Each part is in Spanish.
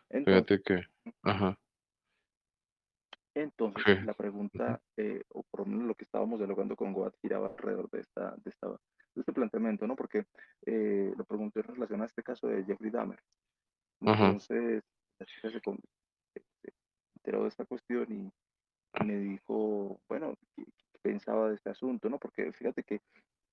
Entonces, Fíjate que ajá, entonces sí, la ujú, pregunta, o por lo menos lo que estábamos dialogando con Goat giraba alrededor de este planteamiento, ¿no? Porque lo pregunté en relación a este caso de Jeffrey Dahmer. ajá, Entonces, la chica se enteró de esta cuestión y me dijo, bueno, qué pensaba de este asunto, ¿no? Porque fíjate que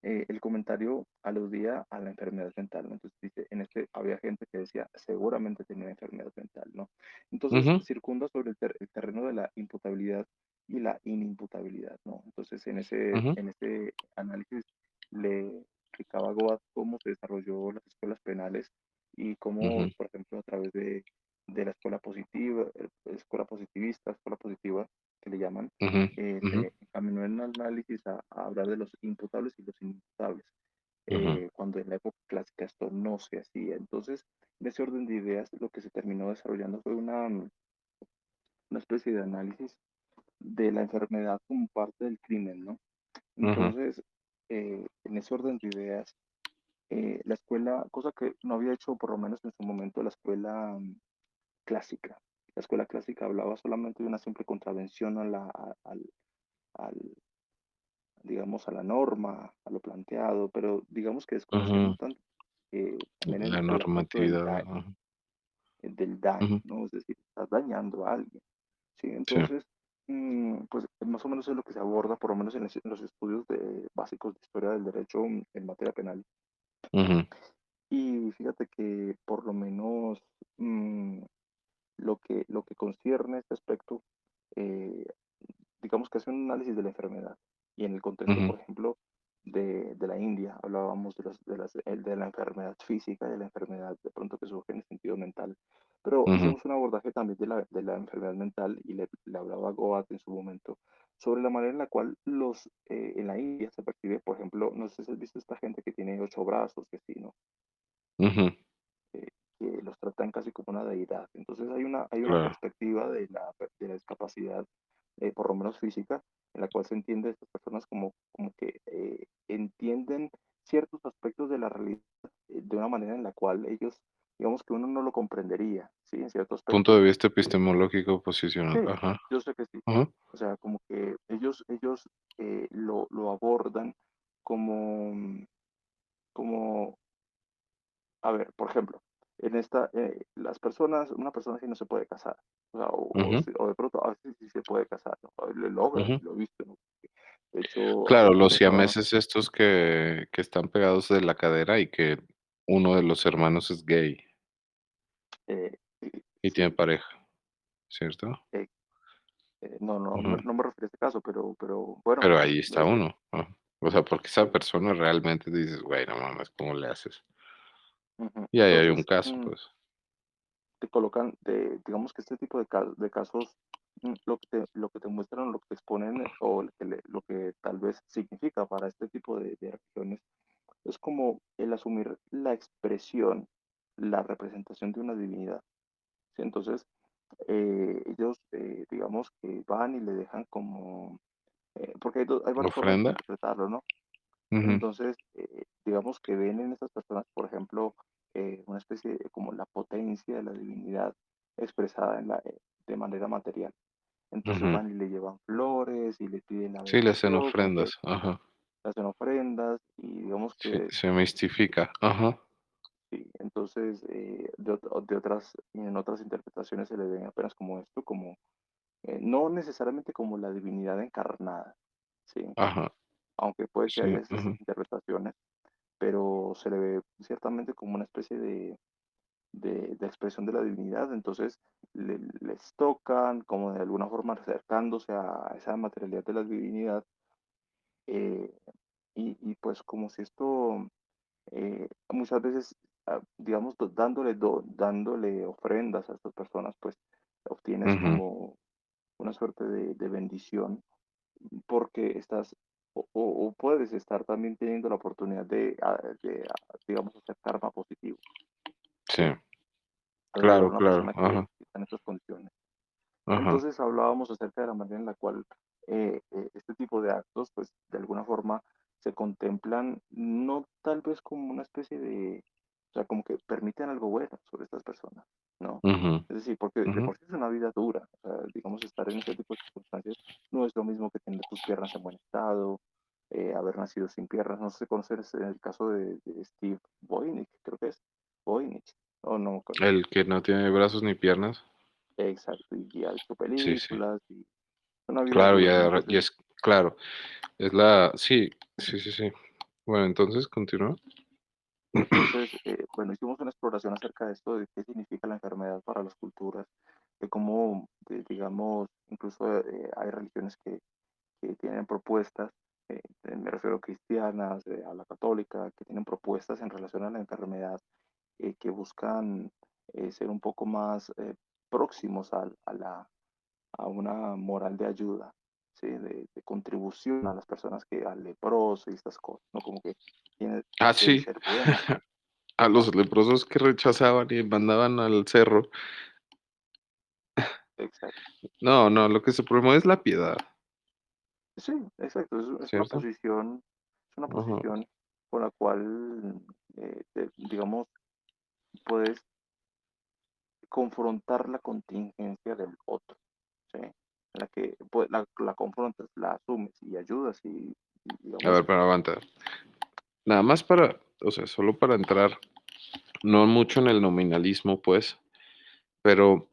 el comentario aludía a la enfermedad mental, ¿no? Entonces dice, había gente que decía, seguramente tenía enfermedad mental, ¿no? Entonces ujú, circunda sobre el terreno de la imputabilidad y la inimputabilidad, ¿no? Entonces ujú, en ese análisis le explicaba a Goat cómo se desarrolló las escuelas penales y cómo, ujú, por ejemplo, a través de la escuela positiva, escuela positivista, escuela positiva, que le llaman, ujú, ujú, se encaminó en el análisis a hablar de los imputables y los inimputables, ujú, cuando en la época clásica esto no se hacía. Entonces, en ese orden de ideas, lo que se terminó desarrollando fue una especie de análisis de la enfermedad como parte del crimen, ¿no? ujú, Entonces, en ese orden de ideas, la escuela, cosa que no había hecho por lo menos en su momento la escuela clásica. La escuela clásica hablaba solamente de una simple contravención al, digamos, a la norma, a lo planteado, pero digamos que desconocían ujú. un tanto también La el aspecto normatividad, ajá, del daño, ujú, ¿no? Es decir, estás dañando a alguien, ¿sí? sí, Entonces, pues más o menos es lo que se aborda, por lo menos en los estudios básicos de historia del derecho en materia penal. ujú, Y fíjate que por lo menos mm, lo que concierne a este aspecto, eh, digamos que hace un análisis de la enfermedad. Y en el contexto, ujú, por ejemplo, de la India, hablábamos de la enfermedad física, de la enfermedad de pronto que surge en el sentido mental. Pero ujú, hicimos un abordaje también de la enfermedad mental y le hablaba a Goat en su momento sobre la manera en la cual en la India se percibe, por ejemplo, no sé si has visto esta gente que tiene 8 brazos, que sí, ¿no? ujú, eh, que los tratan casi como una deidad. Entonces hay una claro. perspectiva de la discapacidad, por lo menos física, en la cual se entiende a estas personas como que entienden ciertos aspectos de la realidad de una manera en la cual ellos, digamos que uno no lo comprendería, ¿sí? En cierto Punto aspecto. de vista Eh, epistemológico sí, posicional, ajá, yo sé que sí. ajá, O sea, como que ellos lo abordan como, como a ver, por ejemplo, las personas, una persona así no se puede casar, o sea, ujú, o de pronto a veces sí se puede casar, ¿no? Le logran, ujú. lo he visto, ¿no? De hecho, Claro, los empezaba, siameses estos que están pegados de la cadera y que uno de los hermanos es gay y tiene sí, pareja, ¿cierto? eh, no, Ujú. no me refiero a este caso, pero bueno, Pero ahí está eh, uno, ajá. O sea, porque esa sí, persona realmente dices: "Güey, no mames, ¿cómo le haces?". ujú. Y ahí hay un Entonces, caso, pues. te colocan, digamos que este tipo de casos, lo que te muestran, lo que te exponen, o lo que tal vez significa para este tipo de religiones es como el asumir la expresión, la representación de una divinidad, ¿sí? Entonces, ellos, digamos que van y le dejan como, porque hay varias formas de ¿Ofrenda? interpretarlo, ¿no? Ujú, Entonces, digamos que ven en estas personas, por ejemplo, una especie de como la potencia de la divinidad expresada de manera material. Entonces ujú. van y le llevan flores y le piden la Sí, le hacen bendición, como que ofrendas, ajá. hacen ofrendas y digamos que Se mistifica, ajá, sí, entonces, en otras interpretaciones se le ven apenas como esto, como, no necesariamente como la divinidad encarnada, ¿sí? ajá, Aunque puede que sí, haya estas ujú, interpretaciones, pero se le ve ciertamente como una especie de expresión de la divinidad, entonces les tocan como de alguna forma acercándose a esa materialidad de la divinidad, eh, y pues como si esto muchas veces, digamos, dándole ofrendas a estas personas, pues obtienes ujú, como una suerte de bendición porque o puedes estar también teniendo la oportunidad digamos, hacer karma positivo, sí, ¿sí? Alrededor de claro, una claro, persona ajá, que está en estas condiciones. ajá, Entonces hablábamos acerca de la manera en la cual este tipo de actos, pues de alguna forma se contemplan no tal vez como una especie O sea, como que permiten algo bueno sobre estas personas, ¿no? Ujú, Es decir, porque de ujú. por sí es una vida dura, o sea, digamos, estar en ese tipo de circunstancias no es lo mismo que tener tus piernas en buen estado, haber nacido sin piernas. No sé si conoces el caso de Steve Voynich, creo que es Voynich, o no me acuerdo. El que no tiene brazos ni piernas. Exacto, y ha hecho Sí, sí. películas y una vida Claro, dura. ya y Entonces, es claro, es la sí, sí, sí, sí. Bueno, entonces continúa. entonces, bueno, hicimos una exploración acerca de esto, de qué significa la enfermedad para las culturas, de cómo, digamos, incluso hay religiones que tienen propuestas, me refiero a cristianas, a la católica, que tienen propuestas en relación a la enfermedad, que buscan ser un poco más próximos a una moral de ayuda, ¿sí? De contribución a las personas que al leproso y estas cosas, ¿no? Como que Ah, deben sí, ser buenos. a Ajá, los leprosos que rechazaban y mandaban al cerro. exacto. No, no, lo que se promueve es la piedad, Sí, exacto. ¿cierto? Es una Ajá. posición con la cual, digamos, puedes confrontar la contingencia del otro, ¿sí? En la que pues, la confrontas, la asumes y ayudas y, A digamos, ver, pero aguanta. Nada más para, o sea, solo para entrar, no mucho en el nominalismo, pues, pero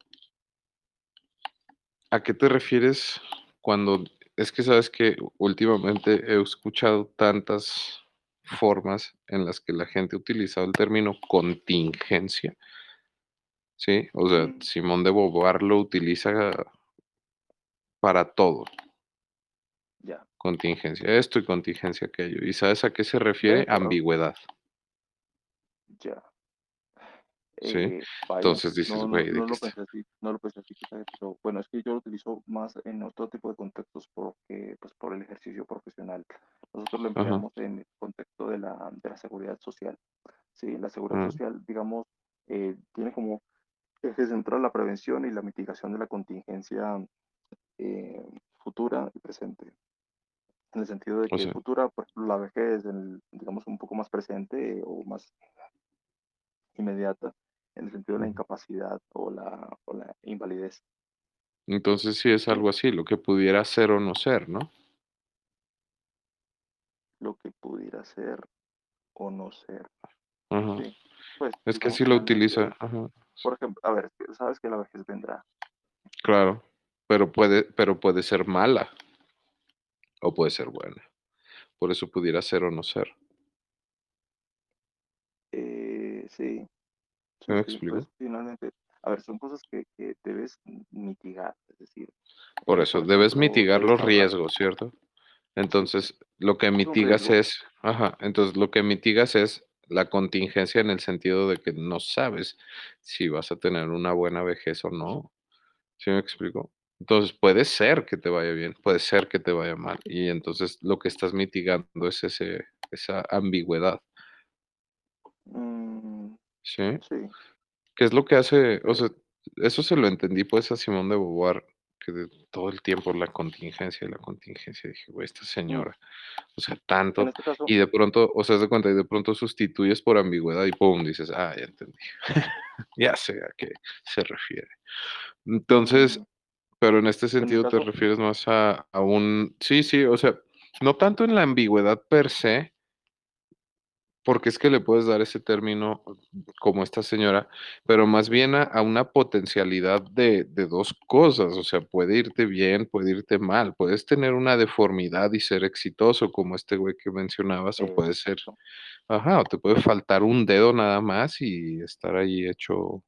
¿a qué te refieres cuando es que sabes que últimamente he escuchado tantas formas en las que la gente ha utilizado el término contingencia, ¿sí? O sea, mm, Simón de Beauvoir lo utiliza para todo, ya, contingencia esto y contingencia aquello. ¿Y sabes a qué se refiere? ve, Ambigüedad, ya, ¿sí? vaya, Entonces dices, no, no, güey, ¿de no qué lo está? pensé así, no lo pensé así, fíjate, pero bueno, es que yo lo utilizo más en otro tipo de contextos porque, pues, por el ejercicio profesional. Nosotros lo Ajá, empleamos en el contexto de la seguridad social. Sí, la seguridad ajá, social, digamos, tiene como eje central la prevención y la mitigación de la contingencia eh, futura y presente. En el sentido de o que sea, futura, por ejemplo, la vejez, digamos, un poco más presente o más inmediata, en el sentido de la ujú. incapacidad o la invalidez. Entonces sí es ¿Sí? algo así, lo que pudiera ser o no ser, ¿no? Lo que pudiera ser o no ser. Ajá. Sí, pues Es que digamos así lo finalmente, utiliza, ajá, por ejemplo, a ver, sabes que la vejez vendrá. claro, pero puede ser mala o puede ser buena. Por eso pudiera ser o no ser. Sí, ¿Sí sí, me sí, pues explico? finalmente, a ver, son cosas que debes mitigar, es decir, Por eso, por debes ejemplo, mitigar debes los ahorrar, riesgos, ¿cierto? sí, Entonces, lo que es un mitigas riesgo. es, ajá, entonces lo que mitigas es la contingencia en el sentido de que no sabes si vas a tener una buena vejez o no. ¿Sí me explico? Entonces, puede ser que te vaya bien, puede ser que te vaya mal. Y entonces lo que estás mitigando es esa ambigüedad, Mm, ¿sí? sí, ¿Qué es lo que hace? O eh, sea, eso se lo entendí pues a Simón de Beauvoir, que de todo el tiempo la contingencia y la contingencia. Dije, güey, esta mm, señora, o sea, en tanto, este caso, y de pronto, o sea, haz de cuenta, y de pronto sustituyes por ambigüedad y pum, dices, ah, ya entendí, ya sé a qué se refiere. Entonces, mm, pero en este en mi sentido te caso, refieres más a un, sí, sí, o sea, no tanto en la ambigüedad per se, porque es que le puedes dar ese término como esta señora, pero más bien a una potencialidad de 2 cosas, o sea, puede irte bien, puede irte mal, puedes tener una deformidad y ser exitoso como este güey que mencionabas, o puede ser exacto. ajá, o te puede faltar un dedo nada más y estar ahí hecho,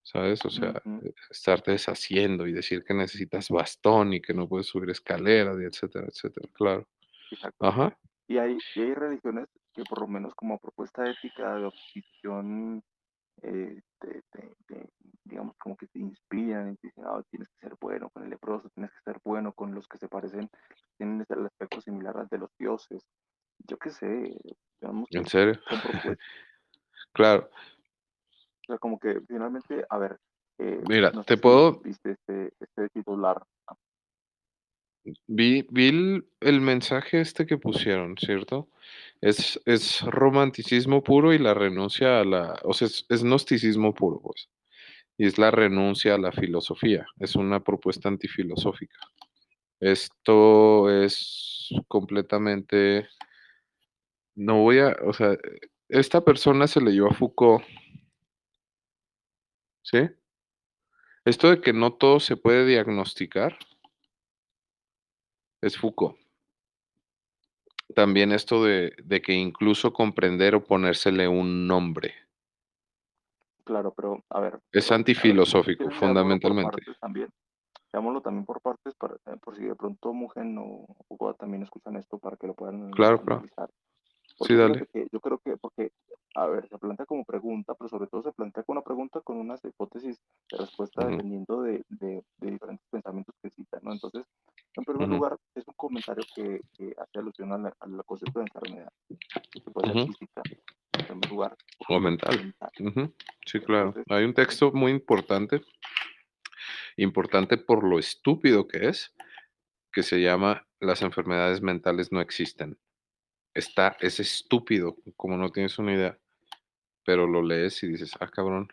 ¿sabes? O sea, Ujú, estarte deshaciendo y decir que necesitas bastón y que no puedes subir escaleras y etcétera, etcétera, claro. exacto. Ajá, Y hay religiones que por lo menos como propuesta ética de optimización, digamos, como que te inspiran y te dicen, "Ah, tienes que ser bueno con el leproso, tienes que ser bueno con los que se parecen, tienen el aspecto similar al de los dioses". Yo qué sé, digamos ¿en que serio? son propuestas. Claro. O sea, como que finalmente, a ver, Mira, no sé te si puedo viste este titular. vi el mensaje este que pusieron, ¿cierto? Es romanticismo puro y la renuncia a la o sea, es gnosticismo puro, pues, y es la renuncia a la filosofía, es una propuesta antifilosófica. Esto es completamente no voy a o sea, esta persona se leyó a Foucault, ¿sí? Esto de que no todo se puede diagnosticar es Foucault. También esto de que incluso comprender o ponérsele un nombre, Claro, pero a ver, es perdón, a ver, si antifilosófico, quieres veámoslo por fundamentalmente. partes también, veámoslo también por partes, por si de pronto Mugen o Goa también escuchan esto para que lo puedan Claro, claro. analizar. Sí, Porque dale. fíjate que yo creo que, porque, a ver, se plantea como pregunta, pero sobre todo se plantea como una pregunta con unas hipótesis de respuesta Ujú, dependiendo de diferentes pensamientos que cita, ¿no? Entonces, en primer ujú, lugar, es un comentario que hace alusión al concepto de enfermedad, que puede ser ujú. física, en primer lugar, o O puede ser mental. mental. Ujú. Sí, claro. Entonces, Hay un texto muy importante, importante por lo estúpido que se llama Las enfermedades mentales no existen. Es estúpido, como no tienes una idea, pero lo lees y dices: "Ah, cabrón,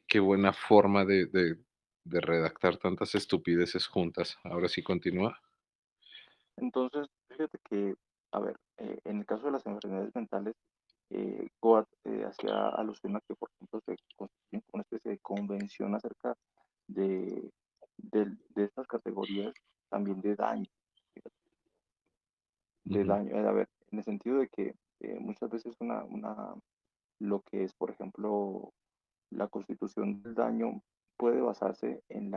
qué buena forma de redactar tantas estupideces juntas". Ahora sí continúa. entonces, fíjate que, a ver, en el caso de las enfermedades mentales, Goat hacía alusión a que, por ejemplo, se constituyen como una especie de convención acerca de, de estas categorías también de daño, fíjate, de Ujú, daño. A ver, en el sentido de que muchas veces lo que es, por ejemplo, la constitución del daño puede basarse en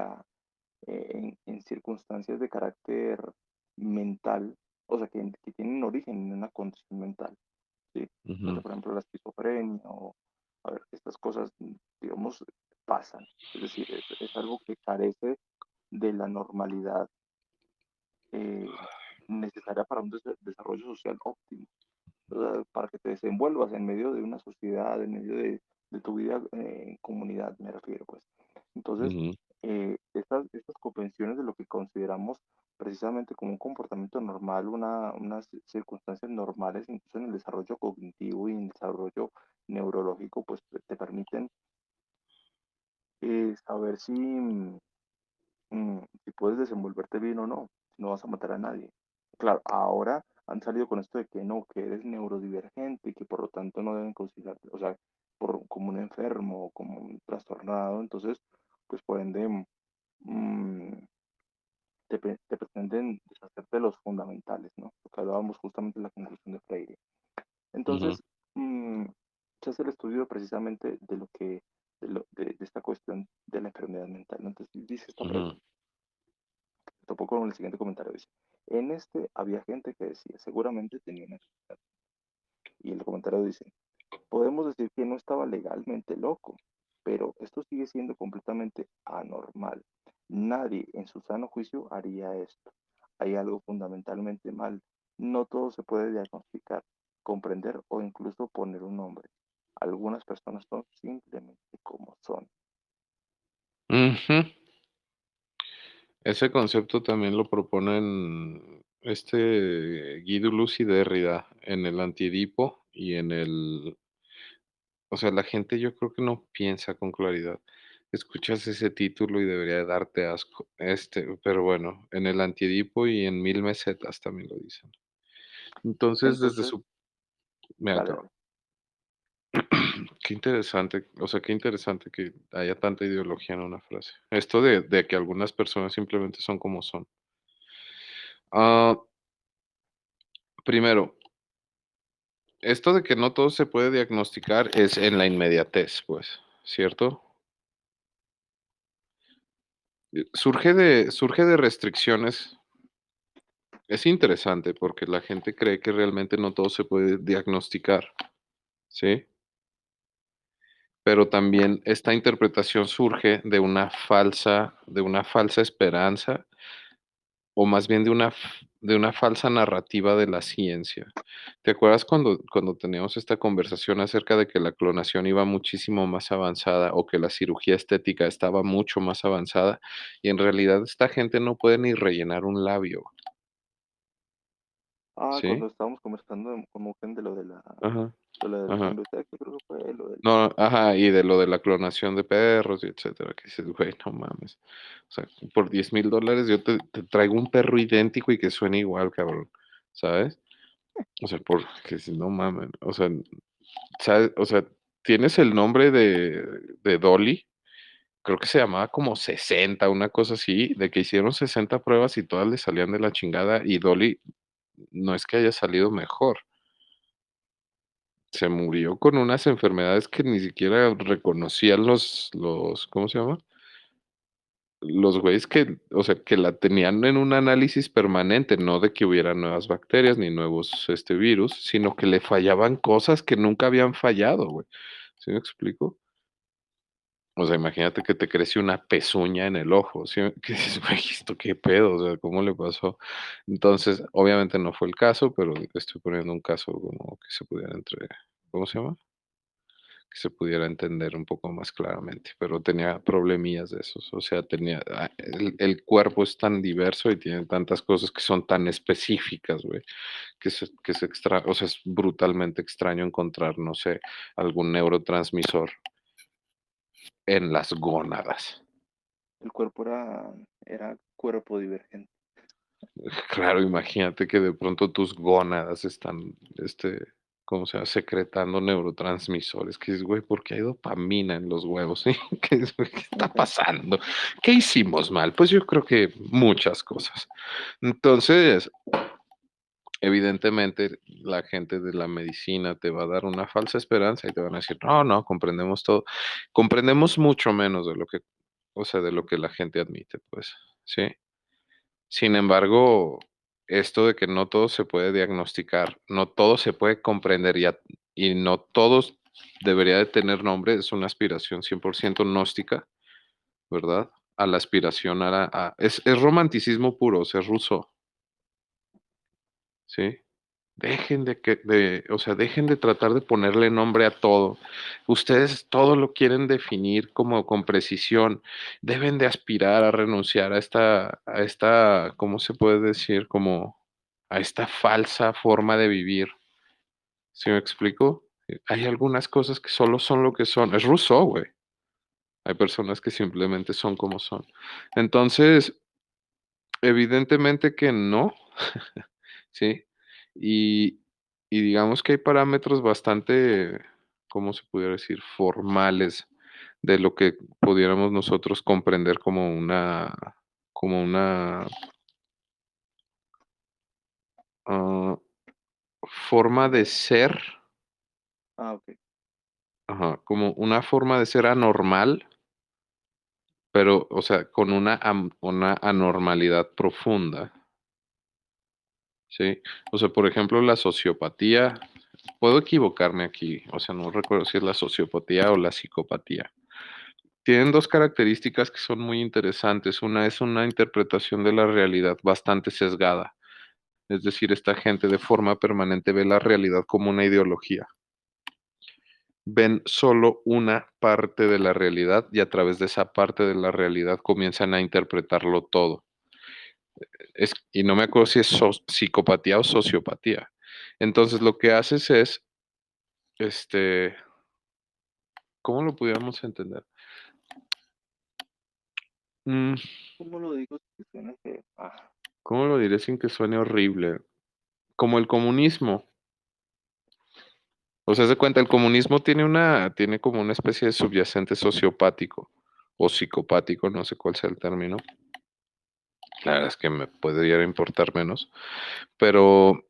en circunstancias de carácter mental, o sea, que tienen origen en una condición mental, ¿sí? O sea, ujú, por ejemplo, la esquizofrenia o, a ver, estas cosas, digamos, pasan. Es decir, es algo que carece de la normalidad eh, necesaria para un desarrollo social óptimo, para que te desenvuelvas en medio de una sociedad, en medio de tu vida en comunidad, me refiero, pues. Entonces, ujú, estas convenciones de lo que consideramos precisamente como un comportamiento normal, unas circunstancias normales, incluso en el desarrollo cognitivo y en el desarrollo neurológico, pues te permiten saber si puedes desenvolverte bien o no, si no vas a matar a nadie. Claro, ahora han salido con esto de que no, que eres neurodivergente y que por lo tanto no deben considerarte, o sea, como un enfermo, como un trastornado, entonces, pues por ende, mm, te pretenden deshacerte de los fundamentales, ¿no? Lo que hablábamos justamente en la conclusión de Freire. ujú, Entonces, se hace el estudio precisamente de lo que, de esta cuestión de la enfermedad mental, ¿no? Entonces, dice esta ujú, pregunta. Topó con el siguiente comentario, dice, en este había gente que decía, seguramente tenía una enfermedad. Y el comentario dice, podemos decir que no estaba legalmente loco, pero esto sigue siendo completamente anormal. Nadie en su sano juicio haría esto. Hay algo fundamentalmente mal. No todo se puede diagnosticar, comprender o incluso poner un nombre. Algunas personas son simplemente como son. ujú. Ese concepto también lo proponen, Guy Deleuze y Derrida en el Antiedipo y en el o sea, la gente yo creo que no piensa con claridad. Escuchas ese título y debería de darte asco, pero bueno, en el Antiedipo y en Mil mesetas también lo dicen. Entonces, desde Entonces, su mira, dale, dale. qué interesante, o sea, qué interesante que haya tanta ideología en una frase. Esto de que algunas personas simplemente son como son. Ah, primero, esto de que no todo se puede diagnosticar es en la inmediatez, pues, ¿cierto? Surge de restricciones. Es interesante porque la gente cree que realmente no todo se puede diagnosticar, ¿sí? Pero también esta interpretación surge de una falsa esperanza, o más bien de una falsa narrativa de la ciencia. ¿Te acuerdas cuando teníamos esta conversación acerca de que la clonación iba muchísimo más avanzada o que la cirugía estética estaba mucho más avanzada? Y en realidad esta gente no puede ni rellenar un labio. ¿sí? Cuando estábamos conversando con Mugen Ajá, de lo del ajá. Indotex, creo que fue lo del... No, ajá, y de lo de la clonación de perros y etcétera, que dices, güey, no mames. O sea, por $10,000 yo te traigo un perro idéntico y que suene igual, cabrón, ¿sabes? O sea, porque si no mames, o sea, ¿sabes? O sea, tienes el nombre de Dolly, creo que se llamaba como 60, una cosa así, de que hicieron 60 pruebas y todas le salían de la chingada y Dolly no es que haya salido mejor, se murió con unas enfermedades que ni siquiera reconocían ¿cómo se llama? Los güeyes que, o sea, que la tenían en un análisis permanente, no de que hubiera nuevas bacterias ni nuevos, virus, sino que le fallaban cosas que nunca habían fallado, güey. ¿Sí me explico? O sea, imagínate que te crece una pezuña en el ojo, ¿sí? Que dices, güey, ¿esto qué pedo? O sea, ¿cómo le pasó? Entonces, obviamente no fue el caso, pero estoy poniendo un caso como que se pudiera ¿cómo se llama? Que se pudiera entender un poco más claramente, pero tenía problemillas de esos, o sea, el cuerpo es tan diverso y tiene tantas cosas que son tan específicas, güey, o sea, es brutalmente extraño encontrar, no sé, algún neurotransmisor en las gónadas. El cuerpo era cuerpo divergente. Claro, imagínate que de pronto tus gónadas están, ¿cómo se llama? Secretando neurotransmisores. Que es, güey, ¿por qué hay dopamina en los huevos? ¿Sí? Güey, ¿qué está pasando? ¿Qué hicimos mal? Pues yo creo que muchas cosas. Entonces, evidentemente, la gente de la medicina te va a dar una falsa esperanza y te van a decir, no, no, comprendemos todo. Comprendemos mucho menos de lo que, o sea, de lo que la gente admite, pues, ¿sí? Sin embargo, esto de que no todo se puede diagnosticar, no todo se puede comprender y no todos debería de tener nombre, es una aspiración 100% gnóstica, ¿verdad? A la aspiración es romanticismo puro, o sea, es ruso, ¿sí? O sea, dejen de tratar de ponerle nombre a todo. Ustedes todo lo quieren definir como con precisión. Deben de aspirar a renunciar ¿cómo se puede decir? Como a esta falsa forma de vivir. ¿Sí me explico? Hay algunas cosas que solo son lo que son. Es Rousseau, güey. Hay personas que simplemente son como son. Entonces, evidentemente que no. Sí, y, y digamos que hay parámetros bastante, ¿cómo se pudiera decir? Formales de lo que pudiéramos nosotros comprender como una ah, forma de ser, Ok. ajá, como una forma de ser anormal, pero, o sea, con una anormalidad profunda, ¿sí? O sea, por ejemplo, la sociopatía, puedo equivocarme aquí, o sea, no recuerdo si es la sociopatía o la psicopatía. Tienen dos características que son muy interesantes. Una es una interpretación de la realidad bastante sesgada. Es decir, esta gente de forma permanente ve la realidad como una ideología. Ven solo una parte de la realidad y a través de esa parte de la realidad comienzan a interpretarlo todo. Y no me acuerdo si es psicopatía o sociopatía. Entonces lo que haces es, este, ¿cómo lo pudiéramos entender? Mm, ¿Cómo lo digo? Que suena que... ¿Cómo lo diré sin que suene horrible? Como el comunismo. O sea, se cuenta, el comunismo tiene como una especie de subyacente sociopático o psicopático, no sé cuál sea el término. La verdad es que me podría importar menos, pero,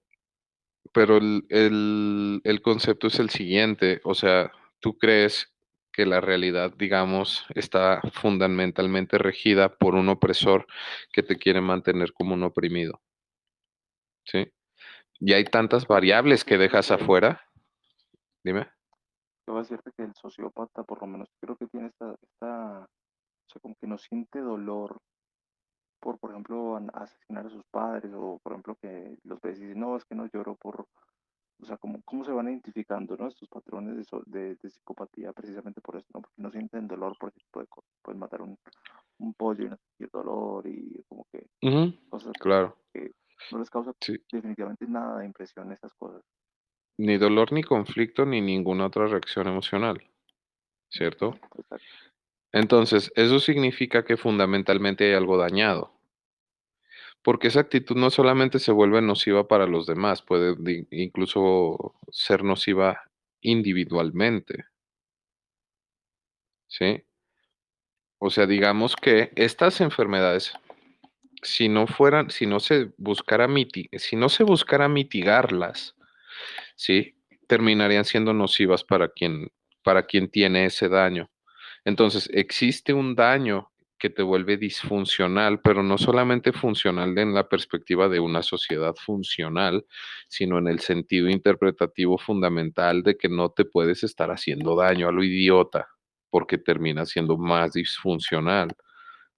pero el concepto es el siguiente, o sea, tú crees que la realidad, digamos, está fundamentalmente regida por un opresor que te quiere mantener como un oprimido, ¿sí? Y hay tantas Te voy a variables que decirte dejas que, afuera, dime. te voy a decirte que el sociópata, por lo menos, creo que tiene o sea, como que no siente dolor por ejemplo, asesinar a sus padres, o por ejemplo, que los ves y dicen, no, es que no lloro o sea, cómo se van identificando, ¿no? Estos patrones de psicopatía precisamente por eso, ¿no? Porque no sienten dolor por ese tipo de cosas. Pueden matar un pollo y no sentir dolor y como que Ujú, cosas claro. No les causa Sí, definitivamente nada de impresión esas cosas. ni dolor, ni conflicto, ni ninguna otra reacción emocional, ¿cierto? Exacto. Entonces, eso significa que fundamentalmente hay algo dañado, porque esa actitud no solamente se vuelve nociva para los demás, puede incluso ser nociva individualmente, ¿sí? O sea, digamos que estas enfermedades, si no fueran, si no se buscara mitigarlas, ¿sí? Terminarían siendo nocivas para quien tiene ese daño. Entonces, existe un daño que te vuelve disfuncional, pero no solamente funcional en la perspectiva de una sociedad funcional, sino en el sentido interpretativo fundamental de que no te puedes estar haciendo daño a lo idiota, porque termina siendo más disfuncional.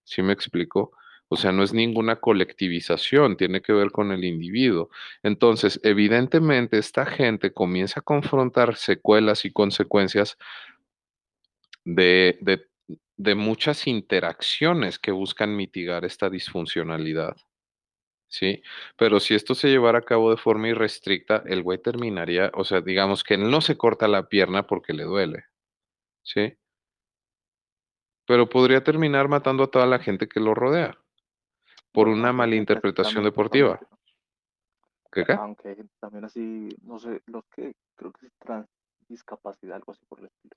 ¿Sí me explico? O sea, no es ninguna colectivización, tiene que ver con el individuo. Entonces, evidentemente, esta gente comienza a confrontar secuelas y consecuencias de, de, de muchas interacciones que buscan mitigar esta disfuncionalidad, ¿sí? Pero si esto se llevara a cabo de forma irrestricta, el güey terminaría, o sea, digamos que él no se corta la pierna porque le duele, ¿sí? Pero podría terminar matando a toda la gente que lo rodea por Bueno, una aunque hay gente así malinterpretación también casualmente, deportiva. ¿no? ¿Qué qué? Aunque hay gente también así, no sé, los que creo que es trans discapacidad, algo así por el estilo,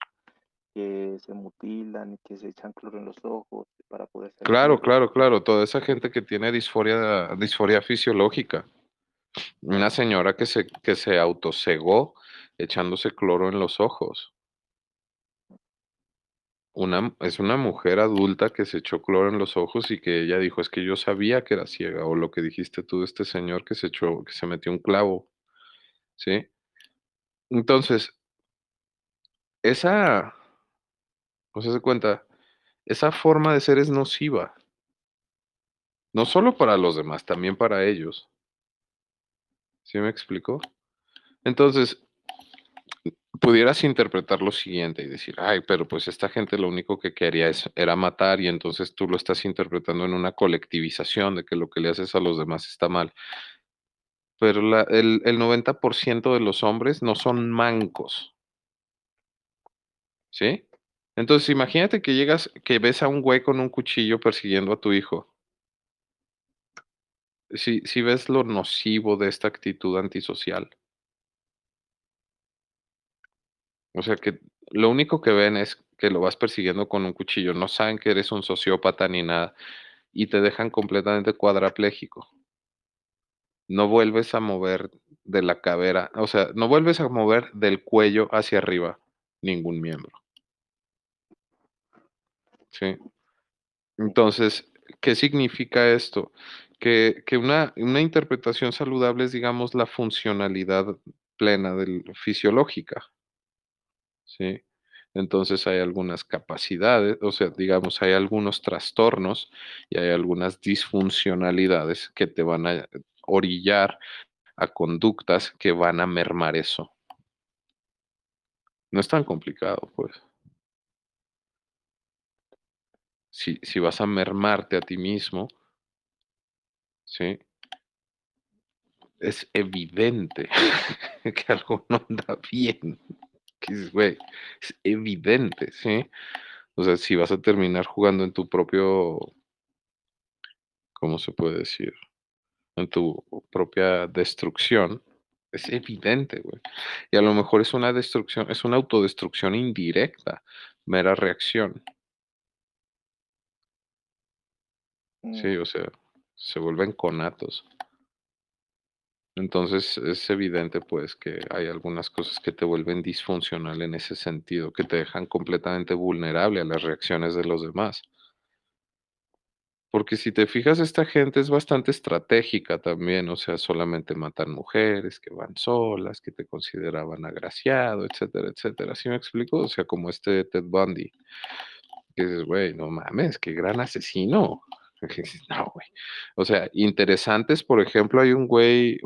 que se mutilan y que se echan cloro en los ojos para poder ser Claro, ciegos. claro, claro. Toda esa gente que tiene disforia fisiológica. Una señora que se autocegó echándose cloro en los ojos. Es una mujer adulta que se echó cloro en los ojos y que ella dijo, es que yo sabía que era ciega, o lo que dijiste tú de este señor que se metió un clavo, ¿sí? Entonces, esa, pues se cuenta, esa forma de ser es nociva, no solo para los demás, también para ellos, ¿sí me explico? Entonces, pudieras interpretar lo siguiente y decir, ay, pero pues esta gente lo único que quería era matar y entonces tú lo estás interpretando en una colectivización de que lo que le haces a los demás está mal. Pero el 90% de los hombres no son mancos, ¿sí? Entonces imagínate que que ves a un güey con un cuchillo persiguiendo a tu hijo. Si ves lo nocivo de esta actitud antisocial. O sea que lo único que ven es que lo vas persiguiendo con un cuchillo, no saben que eres un sociópata ni nada y te dejan completamente cuadrapléjico. No vuelves a mover de la cadera, o sea, no vuelves a mover del cuello hacia arriba ningún miembro, ¿sí? Entonces, ¿qué significa esto? Que una interpretación saludable es, digamos, la funcionalidad plena del fisiológica, ¿sí? Entonces hay algunas capacidades, o sea, digamos, hay algunos trastornos y hay algunas disfuncionalidades que te van a orillar a conductas que van a mermar eso. No es tan complicado, pues. Si vas a mermarte a ti mismo, ¿sí? Es evidente que algo no anda bien. Que es, güey, es evidente, ¿sí? O sea, si vas a terminar jugando en tu propio, ¿cómo se puede decir? En tu propia destrucción, es evidente, güey. Y a lo mejor es una destrucción, es una autodestrucción indirecta, mera reacción, Mm, sí, o sea, se vuelven conatos. Entonces es evidente pues que hay algunas cosas que te vuelven disfuncional en ese sentido, que te dejan completamente vulnerable a las reacciones de los demás. Porque si te fijas, esta gente es bastante estratégica también, o sea, solamente matan mujeres que van solas, que te consideraban agraciado, etcétera, etcétera. ¿Sí me explico? O sea, como este Ted Bundy, que dices, güey, no mames, qué gran asesino. Que dices, no, güey. O sea, interesantes, por ejemplo, hay un güey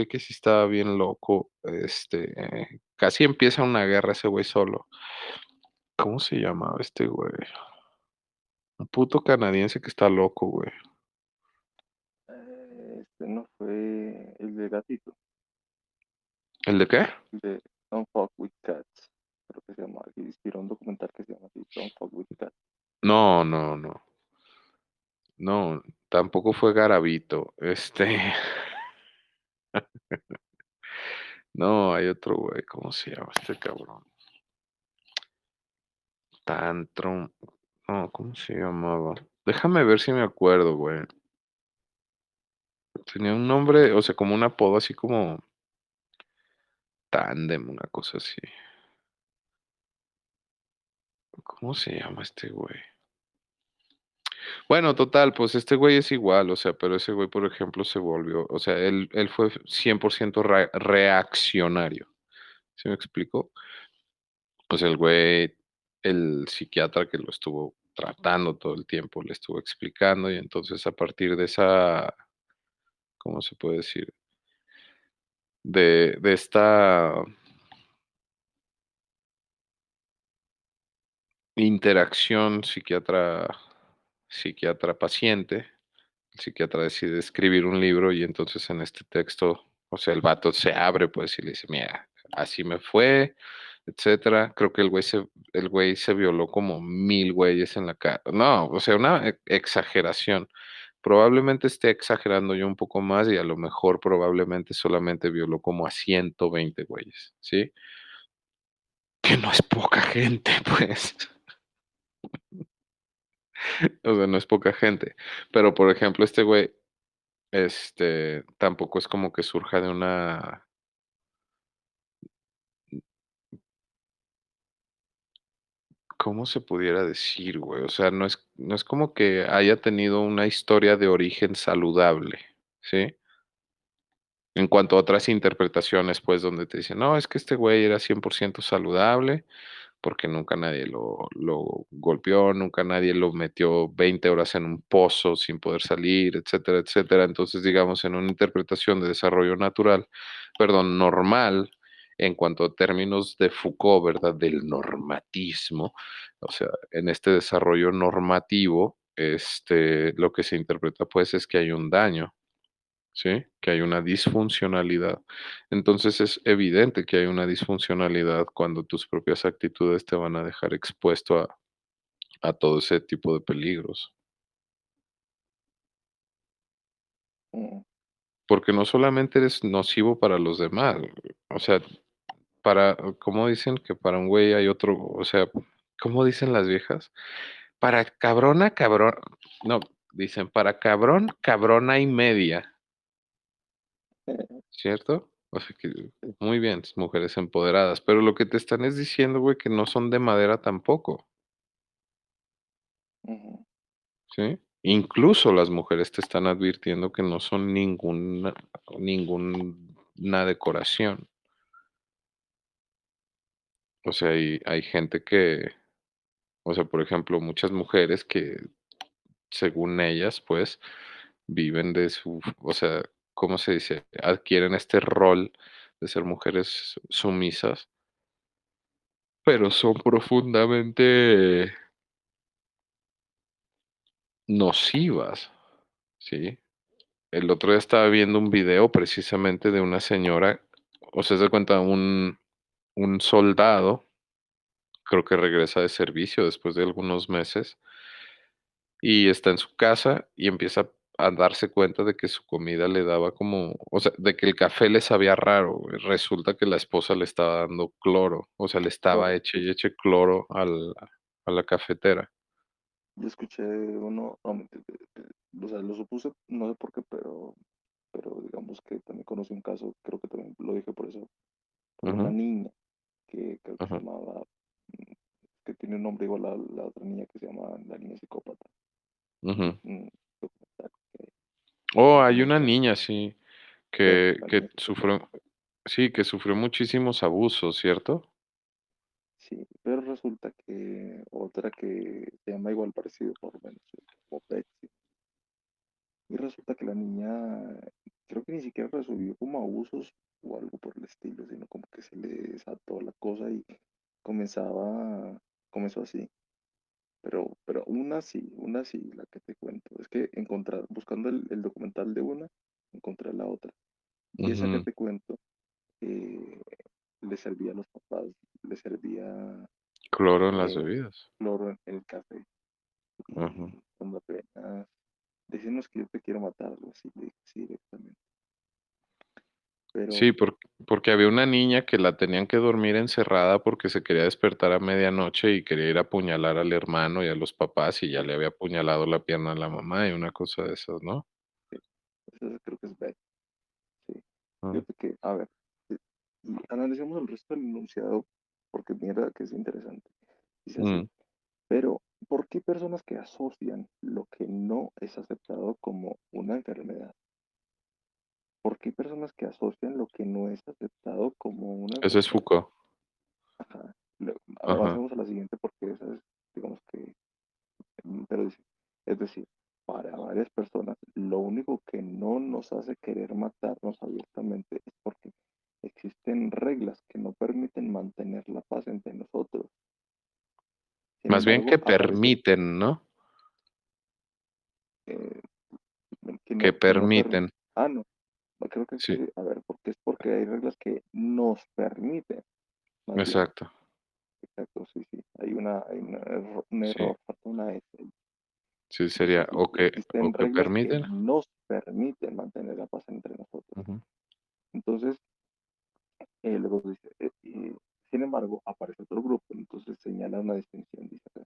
que sí estaba bien loco, casi empieza una guerra ese güey solo. ¿Cómo se llamaba este güey? Un puto canadiense que está loco, güey. ese no fue el de gatito, ¿El de qué? el de Don't Fuck with Cats. Creo que se llama, que inspiró un documental que se llama así, Don't Fuck with Cats. No, no, no. No, tampoco fue Garavito. No, hay otro güey, ¿cómo se llama este cabrón? Tantrum. No, ¿cómo se llamaba? Déjame ver si me acuerdo, güey. Tenía un nombre, o sea, como un apodo así como Tandem, una cosa así. ¿Cómo se llama este güey? Bueno, total, pues este güey es igual, o sea, pero ese güey, por ejemplo, se volvió, o sea, él fue 100% reaccionario. ¿Sí me explico? Pues el güey, el psiquiatra que lo estuvo tratando todo el tiempo, le estuvo explicando y entonces a partir de esa, ¿cómo se puede decir? De esta interacción psiquiatra-paciente, el psiquiatra decide escribir un libro y entonces en este texto, o sea, el vato se abre pues y le dice, mira, así me fue, etcétera. Creo que el güey se violó como 1000 güeyes en la cara. No, o sea, una exageración. Probablemente esté exagerando yo un poco más y a lo mejor probablemente solamente violó como a 120 güeyes, ¿sí? Que no es poca gente, pues. O sea, no es poca gente. Pero, por ejemplo, este güey, tampoco es como que surja de una, ¿cómo se pudiera decir, güey? O sea, no es como que haya tenido una historia de origen saludable, ¿sí? En cuanto a otras interpretaciones, pues, donde te dicen, no, es que este güey era 100% saludable porque nunca nadie lo golpeó, nunca nadie lo metió 20 horas en un pozo sin poder salir, etcétera, etcétera. Entonces, digamos, en una interpretación de desarrollo natural, perdón, normal, en cuanto a términos de Foucault, ¿verdad? Del normatismo, o sea, en este desarrollo normativo, lo que se interpreta, pues, es que hay un daño. ¿Sí? Que hay una disfuncionalidad. Entonces es evidente que hay una disfuncionalidad cuando tus propias actitudes te van a dejar expuesto a todo ese tipo de peligros. Mm, Porque no solamente eres nocivo para los demás, o sea, ¿cómo dicen que para un güey hay otro? O sea, ¿cómo dicen las viejas? Para cabrona, cabrón, no, dicen, para cabrón, cabrona y media. ¿Cierto? O sea que muy bien, mujeres empoderadas, pero lo que te están es diciendo, güey, que no son de madera tampoco, ujú, ¿sí? Incluso las mujeres te están advirtiendo que no son ninguna decoración. O sea, hay gente que, o sea, por ejemplo, muchas mujeres que, según ellas, pues, viven de su, o sea, ¿cómo se dice? Adquieren este rol de ser mujeres sumisas, pero son profundamente nocivas, ¿sí? El otro día estaba viendo un video precisamente de una señora, o sea, se cuenta un soldado, creo que regresa de servicio después de algunos meses, y está en su casa y empieza a darse cuenta de que su comida le daba como, o sea, de que el café le sabía raro, güey. Resulta que la esposa le estaba dando cloro, o sea, le estaba claro. eche y eche cloro a la cafetera. Yo escuché uno, no, o sea, lo supuse, no sé por qué, pero digamos que también conocí un caso, creo que también lo dije por eso, por una Ujú, niña que creo que se ujú, llamaba, que tiene un nombre igual a la otra niña que se llama la niña psicópata. ujú. Un documental que Oh, más o hay menos una pues, niña, sí. eso, Que la que niña psicópata. sufrió sí, que sufrió muchísimos abusos, ¿cierto? Sí, pero resulta que otra que se llama igual parecido, por lo menos, como Betsy. Y resulta que la niña, creo que ni siquiera recibió como abusos o algo por el estilo, sino como que se le desató la cosa y comenzaba, comenzó así. Pero una sí, la que te cuento. Es que buscando el documental de una, en contra de la otra. Y esa que Ujú. te cuento, eh, le servía a los papás, le servía Cloro en las eh, bebidas. cloro en el café. Ujú. Y cuando apenas decimos que yo te quiero matar, algo así, le dije sí directamente. Pero Sí, porque había una niña que la tenían que dormir encerrada porque se quería despertar a medianoche y quería ir a apuñalar al hermano y a los papás y ya le había apuñalado la pierna a la mamá y una cosa de esas, ¿no? sí, eso creo que es Beth, sí. Ah. Fíjate que, a ver, sí, y analicemos el resto del enunciado porque mira que es interesante. Dice así, Mm. pero ¿por qué personas que asocian lo que no es aceptado como una enfermedad? ¿Por qué personas que asocian lo que no es aceptado como una Ese es enfermedad? Foucault. Ajá. Ajá. Avancemos a la siguiente porque esa es, digamos que, pero dice, es decir, para varias personas, lo único que no nos hace querer matarnos abiertamente es porque existen reglas que no permiten mantener la paz entre nosotros. Sin Más bien embargo, que aparece permiten, ¿no? eh, Que que no permite. permiten. Ah, no, creo que Sí, a ver, porque es porque hay reglas que nos permiten, más bien. exacto. Exacto, sí, sí. Un Sí, error, falta una S. sí Dice sería así, o existen que reglas que permiten. nos permiten mantener la paz entre nosotros. Ujú. Entonces, luego dice, sin embargo, aparece otro grupo, entonces señala una distinción, dice acá.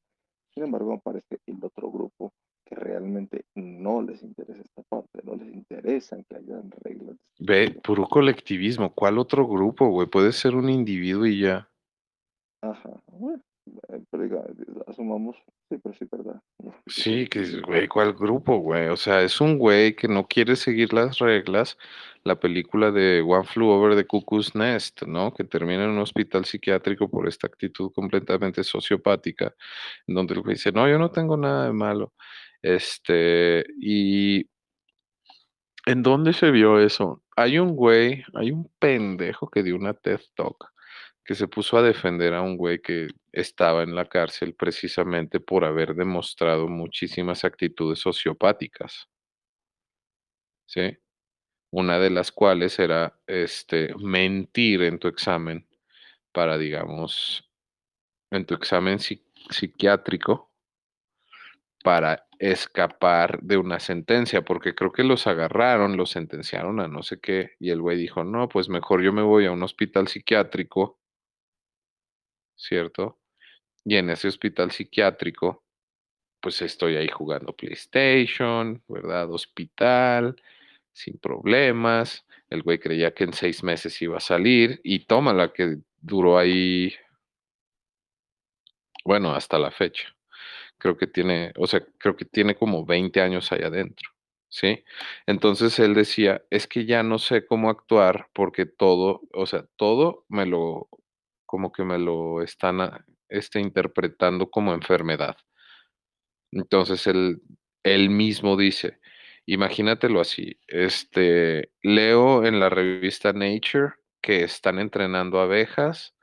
Sin embargo, aparece el otro grupo que realmente no les interesa esta parte, no les interesan que haya reglas de este Ve, estilo. puro colectivismo. ¿Cuál otro grupo, güey? Puede ser un individuo y ya. Ajá, bueno, pero diga, asumamos, sí, pero sí, verdad, que Sí, que, colectivismo. güey, ¿cuál grupo, güey? O sea, es un güey que no quiere seguir las reglas. La película de One Flew Over the Cuckoo's Nest, ¿no? Que termina en un hospital psiquiátrico por esta actitud completamente sociopática, en donde el güey dice, no, yo no tengo nada de malo. Y ¿en dónde se vio eso? Hay un güey, hay un pendejo que dio una TED Talk que se puso a defender a un güey que estaba en la cárcel precisamente por haber demostrado muchísimas actitudes sociopáticas, ¿sí? Una de las cuales era, mentir en tu examen para, digamos, en tu examen psiquiátrico para escapar de una sentencia, porque creo que los agarraron, los sentenciaron a no sé qué, y el güey dijo, no, pues mejor yo me voy a un hospital psiquiátrico, ¿cierto? Y en ese hospital psiquiátrico, pues estoy ahí jugando PlayStation, ¿verdad? Hospital, sin problemas. El güey creía que en 6 meses iba a salir y tómala que duró ahí, bueno, hasta la fecha. Creo que tiene, o sea, creo que tiene como 20 años ahí adentro, ¿sí? Entonces él decía, es que ya no sé cómo actuar porque todo, o sea, todo como que me lo están, interpretando como enfermedad. Entonces él mismo dice, imagínatelo así, leo en la revista Nature que están entrenando abejas,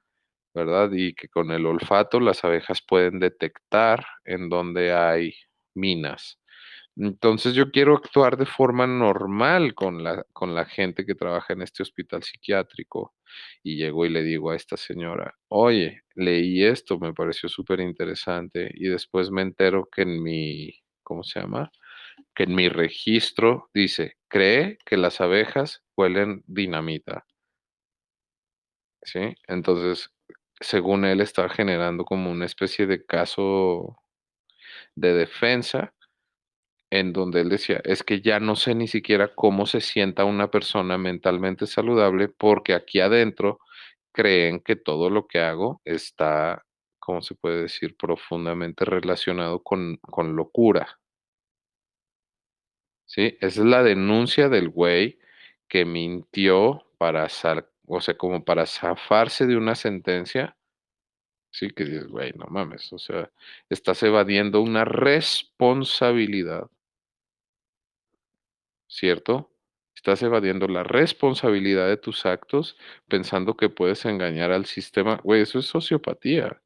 ¿verdad? Y que con el olfato las abejas pueden detectar en dónde hay minas. Entonces yo quiero actuar de forma normal con la gente que trabaja en este hospital psiquiátrico. Y llego y le digo a esta señora, oye, leí esto, me pareció súper interesante. Y después me entero que en mi, ¿cómo se llama? Que en mi registro dice, cree que las abejas huelen dinamita. ¿Sí? Entonces, según él, estaba generando como una especie de caso de defensa en donde él decía, es que ya no sé ni siquiera cómo se sienta una persona mentalmente saludable porque aquí adentro creen que todo lo que hago está, ¿cómo se puede decir?, profundamente relacionado con locura, ¿sí? Esa es la denuncia del güey que mintió para, o sea, como para zafarse de una sentencia. Sí, que dices, güey, no mames, o sea, estás evadiendo una responsabilidad, ¿cierto? Estás evadiendo la responsabilidad de tus actos pensando que puedes engañar al sistema. Güey, eso es sociopatía.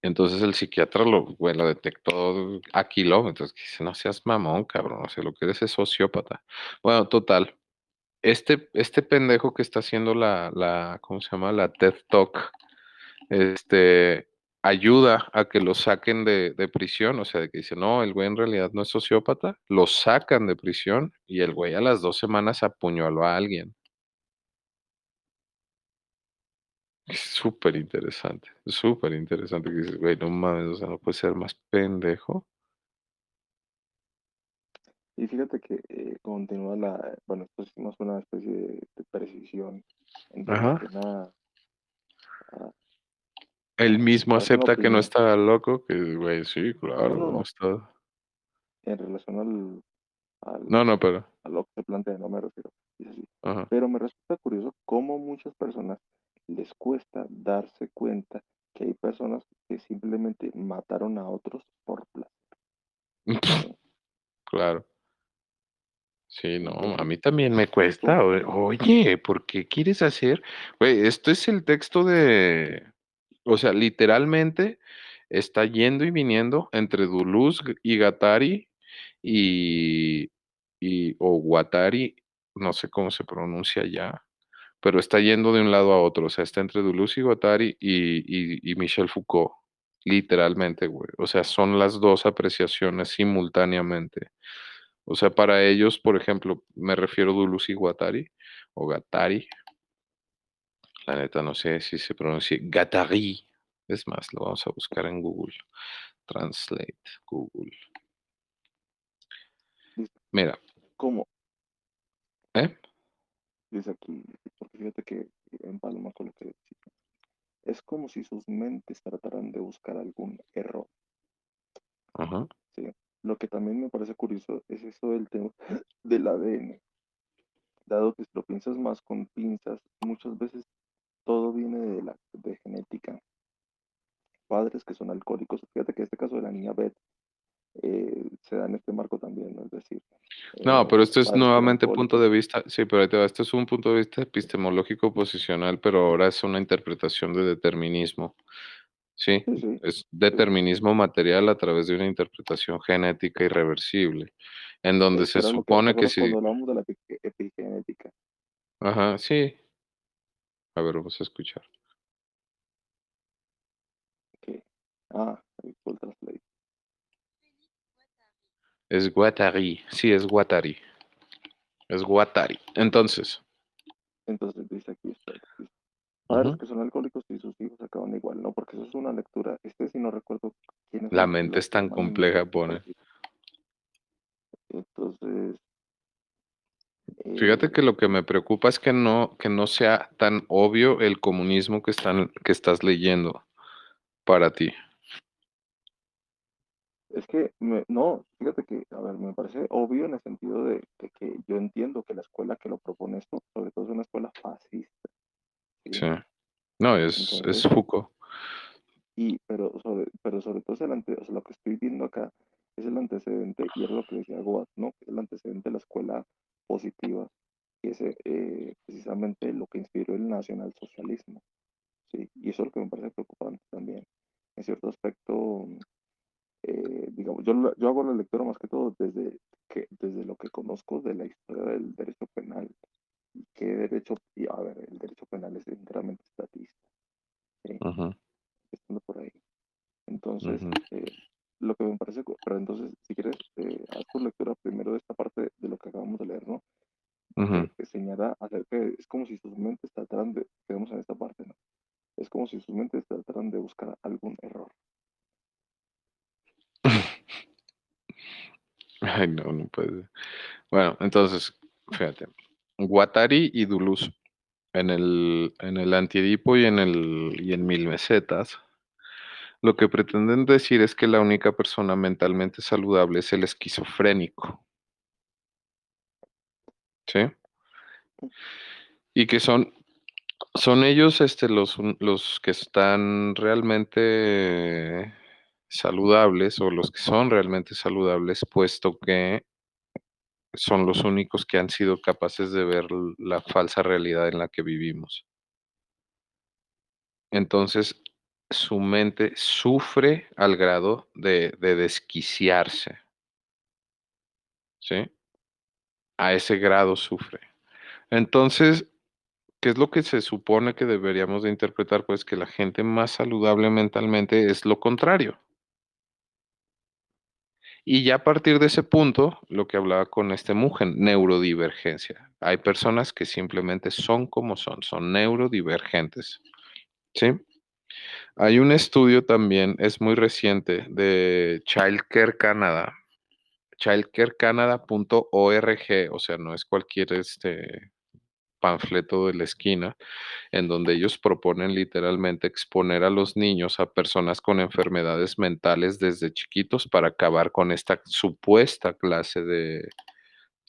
Entonces el psiquiatra güey, lo detectó a kilómetros, que dice, no seas mamón, cabrón, o sea, lo que eres es sociópata. Bueno, total, este pendejo que está haciendo ¿cómo se llama? La TED Talk, este, ayuda a que lo saquen de prisión, o sea, de que dice, no, el güey en realidad no es sociópata, lo sacan de prisión y el güey a las 2 semanas apuñaló a alguien. Es súper interesante que dices, güey, no mames, o sea, no puede ser más pendejo. Y fíjate que continúa bueno, esto es más una especie de precisión en Ajá. relación a, Él a mismo darse una acepta que no opinión, estaba loco, que, güey, sí, no, claro, no, no no, está. en relación al, No, no, pero, a lo que se plantea, no me refiero, dice así. ajá. Pero me resulta curioso cómo muchas personas les cuesta darse cuenta que hay personas que simplemente mataron a otros por placer, ¿sí? Claro. Sí, no, a Entonces, mí también me es como, cuesta. Oye, ¿por qué quieres hacer? Güey, esto es el texto o sea, literalmente está yendo y viniendo entre Duluth y Gatari y, o Guattari, no sé cómo se pronuncia ya, pero está yendo de un lado a otro, o sea, está entre Duluth y Guattari y Michel Foucault, literalmente, güey. O sea, son las dos apreciaciones simultáneamente. O sea, para ellos, por ejemplo, me refiero a Duluz y Guattari o Gatari. La neta no sé si se pronuncia Gatari. Es más, lo vamos a buscar en Google. Translate, Google. dice, Mira, ¿cómo? ¿eh? Dice aquí, porque fíjate que empalma con lo que decía. Es como si sus mentes trataran de buscar algún error, Ajá. ¿sí? Lo que también me parece curioso es eso del tema del ADN, dado que si lo piensas más con pinzas, muchas veces todo viene de genética. Padres que son alcohólicos, fíjate que este caso de la niña Beth se da en este marco también, ¿no? Es decir, No, pero esto es padres que eran nuevamente punto alcohólicos, de vista, sí, pero ahí te va, esto es un punto de vista epistemológico posicional, pero ahora es una interpretación de determinismo. Sí, sí, sí, es sí, determinismo material a través de una interpretación genética irreversible, en donde que se era lo que, ¿te supone que acuerdas si, cuando hablábamos de la epigenética? ajá, sí, a ver, vamos a escuchar. Que, el Full Translate. Es Guattari, sí, es Guattari, es Guattari. Entonces, Entonces dice aquí, espérate, dice, padres ujú, que son alcohólicos y sus hijos acaban igual, ¿no? Porque eso es una lectura, sí no recuerdo quiénes la son mente los es que tan mandan compleja, el pone. artículo. Entonces, Fíjate que eh, lo que me preocupa es que no sea tan obvio el comunismo que estás leyendo para ti. es que, no, fíjate que, a ver, me parece obvio en el sentido de que yo entiendo que la escuela que lo propone esto, sobre todo es una escuela fascista, ¿sí? Sí. No, es Entonces, Foucault. pero sobre todo o sea, lo que estoy viendo acá es el antecedente, y era lo que decía Goat, ¿no? Que es el antecedente de la escuela positiva, que es precisamente lo que inspiró el nacionalsocialismo, ¿sí? Y eso es lo que me parece preocupante también. En cierto aspecto, digamos, yo hago la lectura más que todo desde lo que conozco de la historia del derecho penal, y qué derecho, y a ver, el derecho penal es enteramente estatista, ¿sí? Ujú, Estando por ahí. Entonces, ujú, lo que me parece, pero entonces, si quieres, haz tu lectura primero de esta parte de lo que acabamos de leer, ¿no? ujú. Que señala acerca de, es como si sus mentes trataran de, quedamos en esta parte, ¿no? Es como si sus mentes trataran de buscar algún error. Ay, no, no puede ser. Bueno, entonces, fíjate. Guattari y Duluz en el Antiedipo y en Mil Mesetas, lo que pretenden decir es que la única persona mentalmente saludable es el esquizofrénico, ¿sí? Y que son ellos los que están realmente saludables o los que son realmente saludables, puesto que son los únicos que han sido capaces de ver la falsa realidad en la que vivimos. Entonces, su mente sufre al grado de desquiciarse, ¿sí? A ese grado sufre. Entonces, ¿qué es lo que se supone que deberíamos de interpretar? Pues que la gente más saludable mentalmente es lo contrario. Y ya a partir de ese punto, lo que hablaba con este Mugen, neurodivergencia. Hay personas que simplemente son como son neurodivergentes, ¿sí? Hay un estudio también, es muy reciente, de Childcare Canada, childcarecanada.org, o sea, no es cualquier panfleto de la esquina, en donde ellos proponen literalmente exponer a los niños a personas con enfermedades mentales desde chiquitos para acabar con esta supuesta clase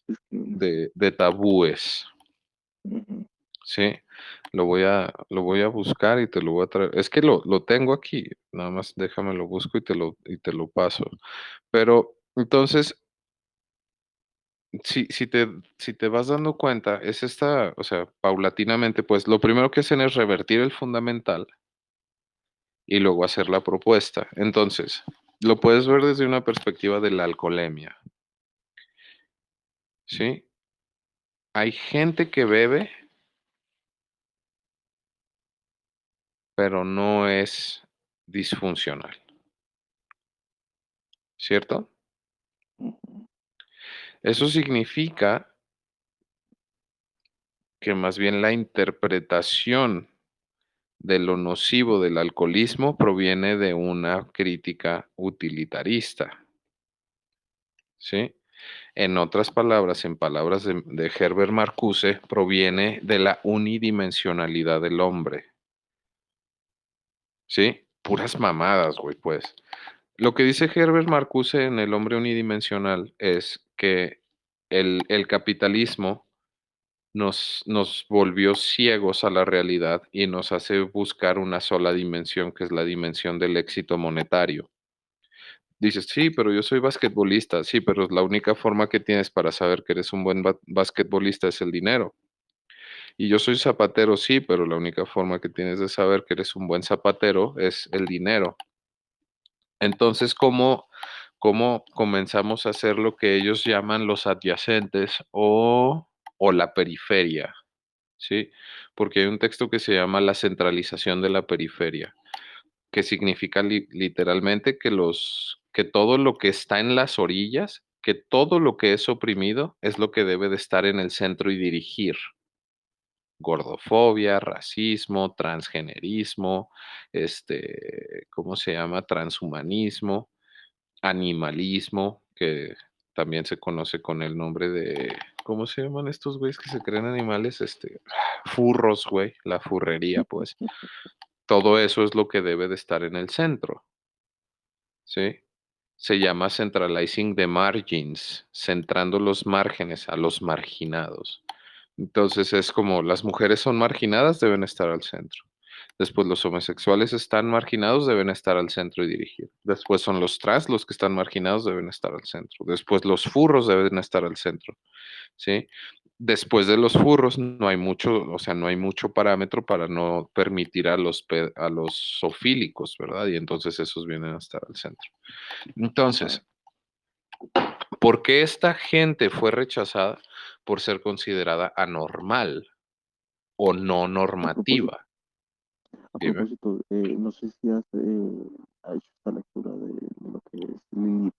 Discriminación. de tabúes. Ujú. Sí, lo voy a buscar y te lo voy a traer. Es que lo tengo aquí, nada más déjame lo busco y te lo paso. Pero entonces, si te vas dando cuenta, es esta, o sea, paulatinamente, pues lo primero que hacen es revertir el fundamental y luego hacer la propuesta. Entonces, lo puedes ver desde una perspectiva de la alcoholemia, ¿sí? Hay gente que bebe, pero no es disfuncional, ¿cierto? Ujú. Eso significa que más bien la interpretación de lo nocivo del alcoholismo proviene de una crítica utilitarista, ¿sí? En otras palabras, en palabras de Herbert Marcuse, proviene de la unidimensionalidad del hombre, ¿sí? Puras mamadas, güey, pues. Lo que dice Herbert Marcuse en El hombre unidimensional es que el capitalismo nos volvió ciegos a la realidad y nos hace buscar una sola dimensión, que es la dimensión del éxito monetario. Dices, sí, pero yo soy basquetbolista, sí, pero la única forma que tienes para saber que eres un buen basquetbolista es el dinero. Y yo soy zapatero, sí, pero la única forma que tienes de saber que eres un buen zapatero es el dinero. Entonces, ¿cómo comenzamos a hacer lo que ellos llaman los adyacentes o la periferia? ¿Sí? Porque hay un texto que se llama La centralización de la periferia, que significa literalmente que todo lo que está en las orillas, que todo lo que es oprimido es lo que debe de estar en el centro y dirigir. Gordofobia, racismo, transgenerismo, ¿cómo se llama? Transhumanismo, animalismo, que también se conoce con el nombre de, ¿cómo se llaman estos güeyes que se creen animales? Furros, güey, la furrería, pues. Todo eso es lo que debe de estar en el centro, ¿sí? Se llama centralizing the margins, centrando los márgenes a los marginados. Entonces es como las mujeres son marginadas, deben estar al centro. Después los homosexuales están marginados, deben estar al centro y dirigir. Después son los trans, los que están marginados, deben estar al centro. Después los furros deben estar al centro, ¿sí? Después de los furros no hay mucho, o sea, no hay mucho parámetro para no permitir a los zoofílicos, ¿verdad? Y entonces esos vienen a estar al centro. Ajá. Entonces, ¿por qué esta gente fue rechazada? Por ser considerada anormal o no A propósito, normativa. Dime. no sé si has hecho esta lectura de lo que es Lilith,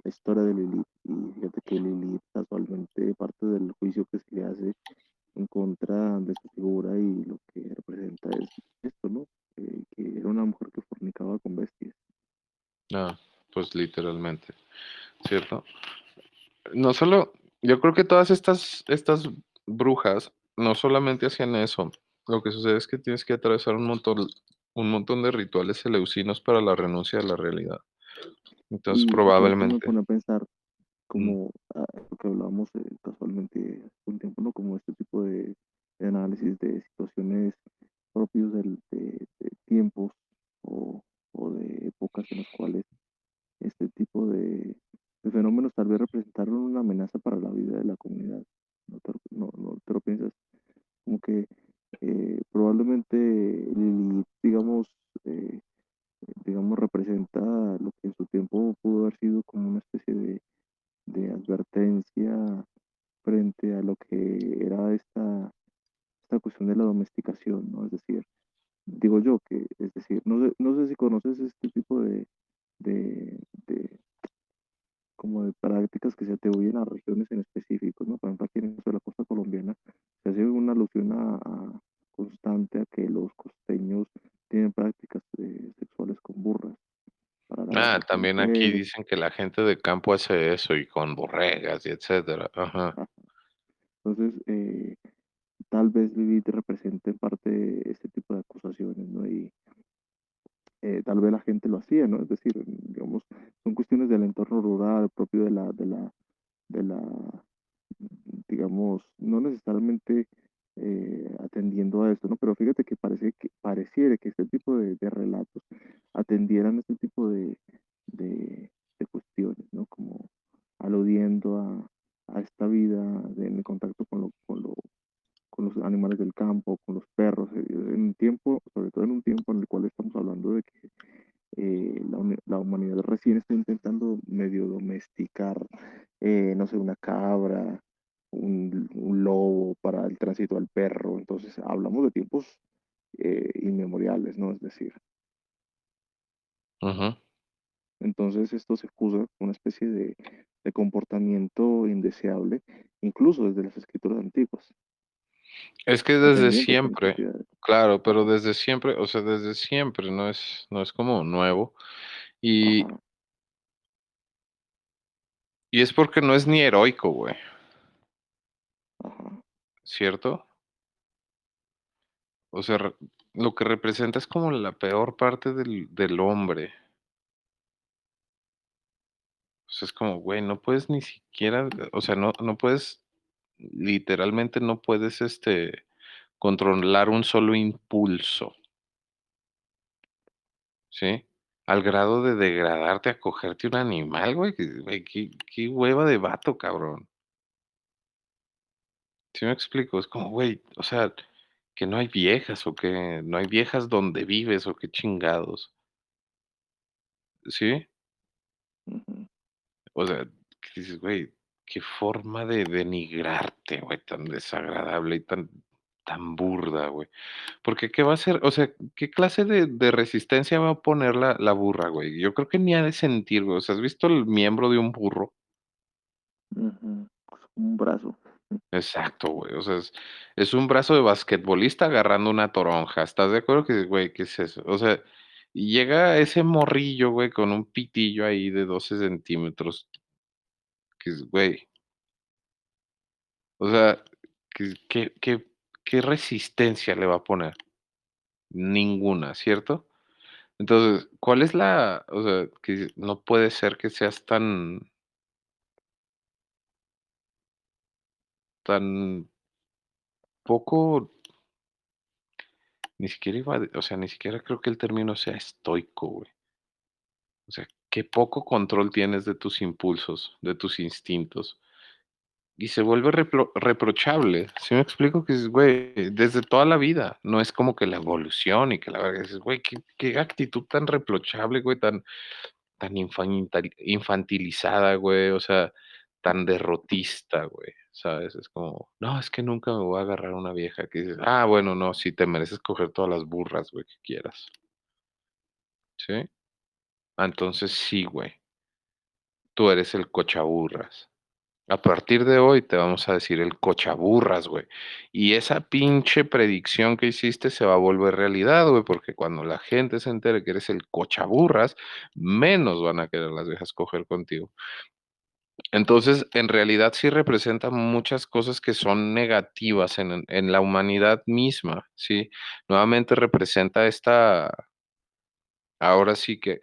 la historia de Lilith. Y fíjate que Lilith casualmente parte del juicio que se le hace en contra de su figura y lo que representa es esto, ¿no? Que era una mujer que fornicaba con bestias. Ah, pues literalmente, ¿cierto? No solo, yo creo que todas estas brujas no solamente hacían eso. Lo que sucede es que tienes que atravesar un montón de rituales eleusinos para la renuncia a la realidad. Entonces, Y todo esto me probablemente. pone a pensar mm, como lo que hablábamos casualmente hace un tiempo, ¿no? Como este tipo de análisis de situaciones propios de tiempos o, o de épocas en las cuales este tipo de fenómenos tal vez representaron una amenaza para la vida de la comunidad. ¿No te lo piensas? Como que Probablemente Lilith, eh, digamos, representa lo que en su tiempo pudo haber sido como una especie de advertencia frente a lo que era esta cuestión de la domesticación, ¿no? Es decir, digo yo que, es decir, no sé si conoces este tipo de como de prácticas que se atribuyen a regiones en específico, ¿no? Por ejemplo, aquí en la costa colombiana se hace una alusión constante a que los costeños tienen prácticas sexuales con burras para la Ah, detección de también aquí celos. dicen que la gente de campo hace eso y con borregas y etcétera. Ajá. Ah, entonces, tal vez Lilith represente en parte este tipo de acusaciones, ¿no? Y tal vez la gente lo hacía, ¿no? Es decir, digamos, son cuestiones del entorno rural, propio de la, digamos, no necesariamente atendiendo a esto, ¿no? Pero fíjate que pareciera que este tipo de relatos atendieran este tipo de cuestiones, ¿no? Como aludiendo a esta vida en el contacto con los animales del campo, con los perros, en un tiempo, sobre todo en un tiempo en el cual estamos hablando de que la humanidad recién está intentando medio domesticar, no sé, una cabra, un lobo para el tránsito al perro. Entonces, hablamos de tiempos inmemoriales, ¿no? Es decir, Ujú. entonces esto se excusa con una especie de comportamiento indeseable, incluso desde las escrituras antiguas, Es que desde atendiendo a esta siempre, necesidad. claro, pero Ajá, desde siempre, o sea, desde siempre, no es como nuevo. Y ajá, y es porque no es ni heroico, güey, ajá, ¿cierto? O sea, lo que representa es como la peor parte del hombre. O sea, es como, güey, no puedes ni siquiera, o sea, no puedes, literalmente no puedes, controlar un solo impulso, ¿sí? Al grado de degradarte a cogerte un animal, güey, güey, qué hueva de vato, cabrón. ¿Sí me explico? Es como, güey, o sea, que no hay viejas o que no hay viejas donde vives o qué chingados, ¿sí? ujú, O sea, que dices, güey, qué forma de denigrarte, güey, tan desagradable y tan burda, güey. Porque, ¿qué va a hacer? O sea, ¿qué clase de resistencia va a poner la burra, güey? Yo creo que ni ha de sentir, güey. O sea, ¿has visto el miembro de un burro? ujú. Un brazo. Exacto, güey. O sea, es un brazo de basquetbolista agarrando una toronja. ¿Estás de acuerdo que, güey, qué es eso? O sea, y llega ese morrillo, güey, con un pitillo ahí de 12 centímetros, que es, güey, o sea, ¿qué resistencia le va a poner? Ninguna, ¿cierto? Entonces, ¿cuál es o sea, que dices, no puede ser que seas tan poco, ni siquiera o sea, ni siquiera creo que el término sea estoico, güey. O sea, qué poco control tienes de tus impulsos, de tus instintos. Y se vuelve reprochable. ¿Sí me explico? Que es, güey, desde toda la vida. No es como que la evolución y que la verga. Dices, güey, qué actitud tan reprochable, güey, tan infantilizada, güey. O sea, tan derrotista, güey. ¿Sabes? Es como, no, es que nunca me voy a agarrar a una vieja que dices, ah, bueno, no, sí, te mereces coger todas las burras, güey, que quieras. ¿Sí? Ah, entonces sí, güey. Tú eres el cochaburras. A partir de hoy te vamos a decir el cochaburras, güey. Y esa pinche predicción que hiciste se va a volver realidad, güey, porque cuando la gente se entere que eres el cochaburras, menos van a querer las viejas coger contigo. Entonces, en realidad sí representa muchas cosas que son negativas en la humanidad misma, ¿sí? Nuevamente representa ahora sí que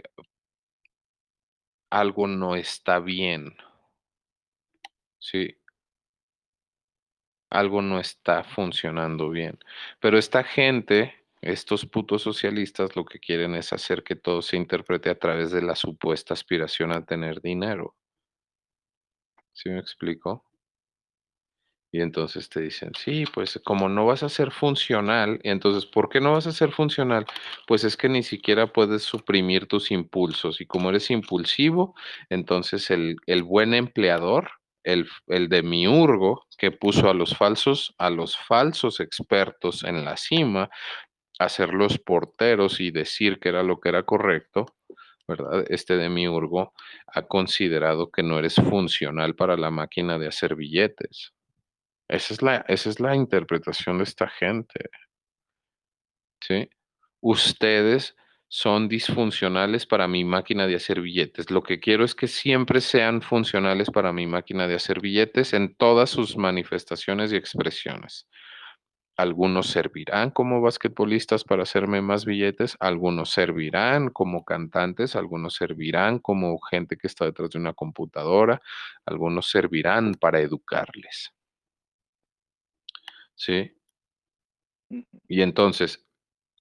algo no está bien, ¿sí? Algo no está funcionando bien. Pero esta gente, estos putos socialistas, lo que quieren es hacer que todo se interprete a través de la supuesta aspiración a tener dinero. ¿Sí me explico? Y entonces te dicen, sí, pues como no vas a ser funcional, y entonces, ¿por qué no vas a ser funcional? Pues es que ni siquiera puedes suprimir tus impulsos y como eres impulsivo, entonces el buen empleador, el demiurgo que puso a los falsos expertos en la cima, a ser los porteros y decir que era lo que era correcto, ¿verdad? Este demiurgo ha considerado que no eres funcional para la máquina de hacer billetes. Esa es la interpretación de esta gente, ¿sí? Ustedes son disfuncionales para mi máquina de hacer billetes. Lo que quiero es que siempre sean funcionales para mi máquina de hacer billetes en todas sus manifestaciones y expresiones. Algunos servirán como basquetbolistas para hacerme más billetes, algunos servirán como cantantes, algunos servirán como gente que está detrás de una computadora, algunos servirán para educarles, ¿sí? Ujú. Y entonces,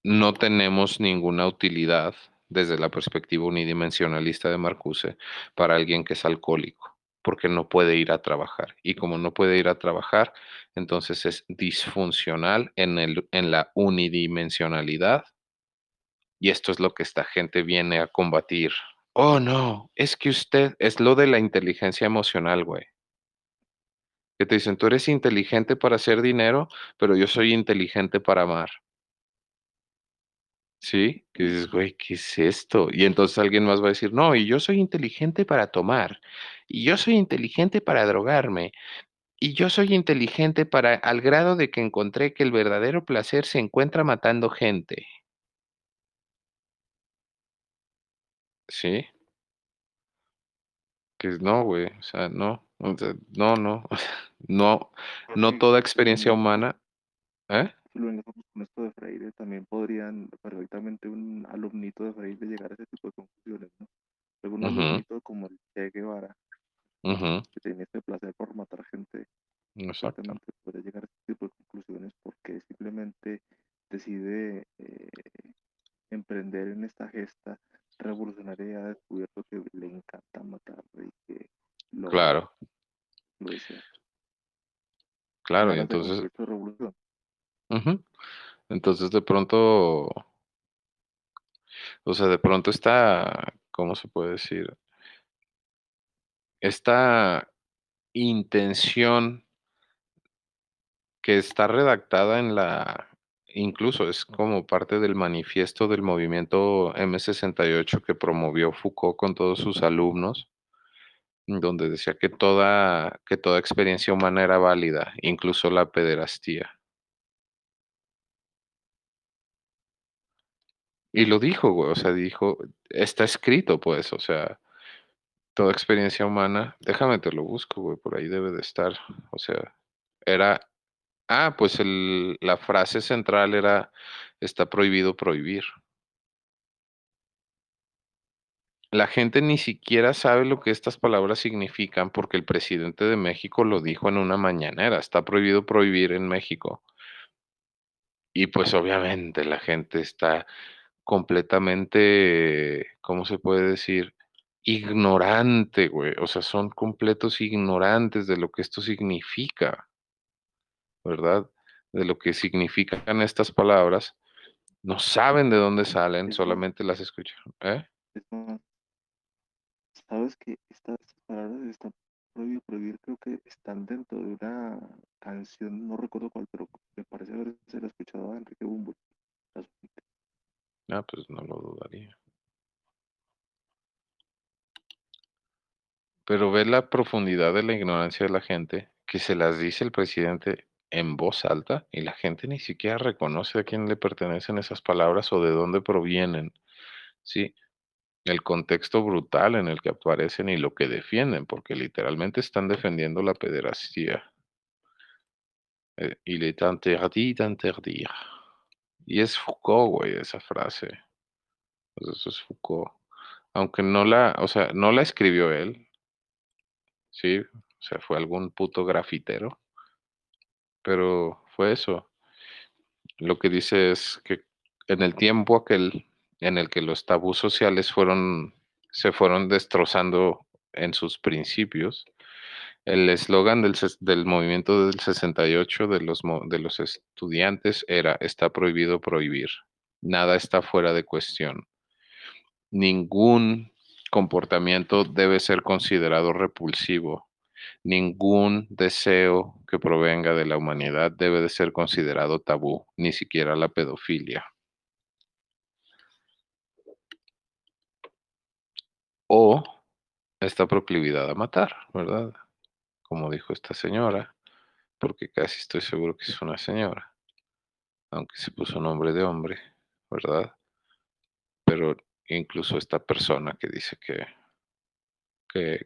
no tenemos ninguna utilidad desde la perspectiva unidimensionalista de Marcuse para alguien que es alcohólico, porque no puede ir a trabajar. Y como no puede ir a trabajar, entonces es disfuncional en la unidimensionalidad. Y esto es lo que esta gente viene a combatir. Oh, no, es que usted es lo de la inteligencia emocional, güey. Que te dicen, tú eres inteligente para hacer dinero, pero yo soy inteligente para amar. Sí, que Sí, dices: "Güey, ¿qué es esto?". Y entonces alguien más va a decir: "No, y yo soy inteligente para tomar, y yo soy inteligente para drogarme, y yo soy inteligente para al grado de que encontré que el verdadero placer se encuentra matando gente". Sí, que no, güey, o sea, no, o sea, no, no, no, no porque toda si lo experiencia enlazamos, humana, ¿eh? si lo enlazamos con esto de Freire, también podrían perfectamente un alumnito de Freire llegar a ese tipo de conclusiones, ¿no? Algún Ujú, alumnito como el Che Guevara, ujú, que tenía este placer por matar gente, exacto, perfectamente podría llegar a este tipo de conclusiones porque simplemente decide emprender en esta gesta revolucionaria y ha descubierto que le encanta matar y que lo, claro, lo desea, con claro, y ganas de entonces construir su revolución. ujú, entonces de pronto, o sea, de pronto está, ¿cómo se puede decir? Esta intención que está redactada en la incluso es como parte del manifiesto del movimiento M68 que promovió Foucault con todos sus alumnos, donde decía que toda experiencia humana era válida, incluso la pederastía. Y lo dijo, güey, o sea, dijo, está escrito, pues, o sea, toda experiencia humana, déjame te lo busco, güey, por ahí debe de estar, o sea, era pues la frase central era: "Está prohibido prohibir". La gente ni siquiera sabe lo que estas palabras significan, porque el presidente de México lo dijo en una mañanera: "Está prohibido prohibir en México". Y, pues, obviamente la gente está completamente, ¿cómo se puede decir? Ignorante, güey. O sea, son completos ignorantes de lo que esto significa, ¿verdad? De lo que significan estas palabras. No saben de dónde salen, Es más, solamente las escuchan, ¿eh? es más, sabes que estas palabras están prohibido prohibir, creo que están dentro de una canción, no recuerdo cuál, pero me parece haber se la escuchado a Enrique Bunbury. Pues no lo dudaría. Pero ve la profundidad de la ignorancia de la gente, que se las dice el presidente en voz alta y la gente ni siquiera reconoce a quién le pertenecen esas palabras o de dónde provienen. Sí, el contexto brutal en el que aparecen y lo que defienden, porque literalmente están defendiendo la pederastía. Il est interdit d'interdire. Y es Foucault, güey, esa frase. Pues eso es Foucault. Aunque no la, o sea, no la escribió él, sí, o sea, fue algún puto grafitero, pero fue eso. Lo que dice es que en el tiempo aquel en el que los tabús sociales se fueron destrozando en sus principios, El eslogan del movimiento del 68 de los estudiantes era: está prohibido prohibir. Nada está fuera de cuestión. Ningún comportamiento debe ser considerado repulsivo. Ningún deseo que provenga de la humanidad debe de ser considerado tabú, ni siquiera la pedofilia o esta proclividad a matar, ¿verdad? Como dijo esta señora, porque casi estoy seguro que es una señora, aunque se puso nombre de hombre, ¿verdad? Pero incluso esta persona que dice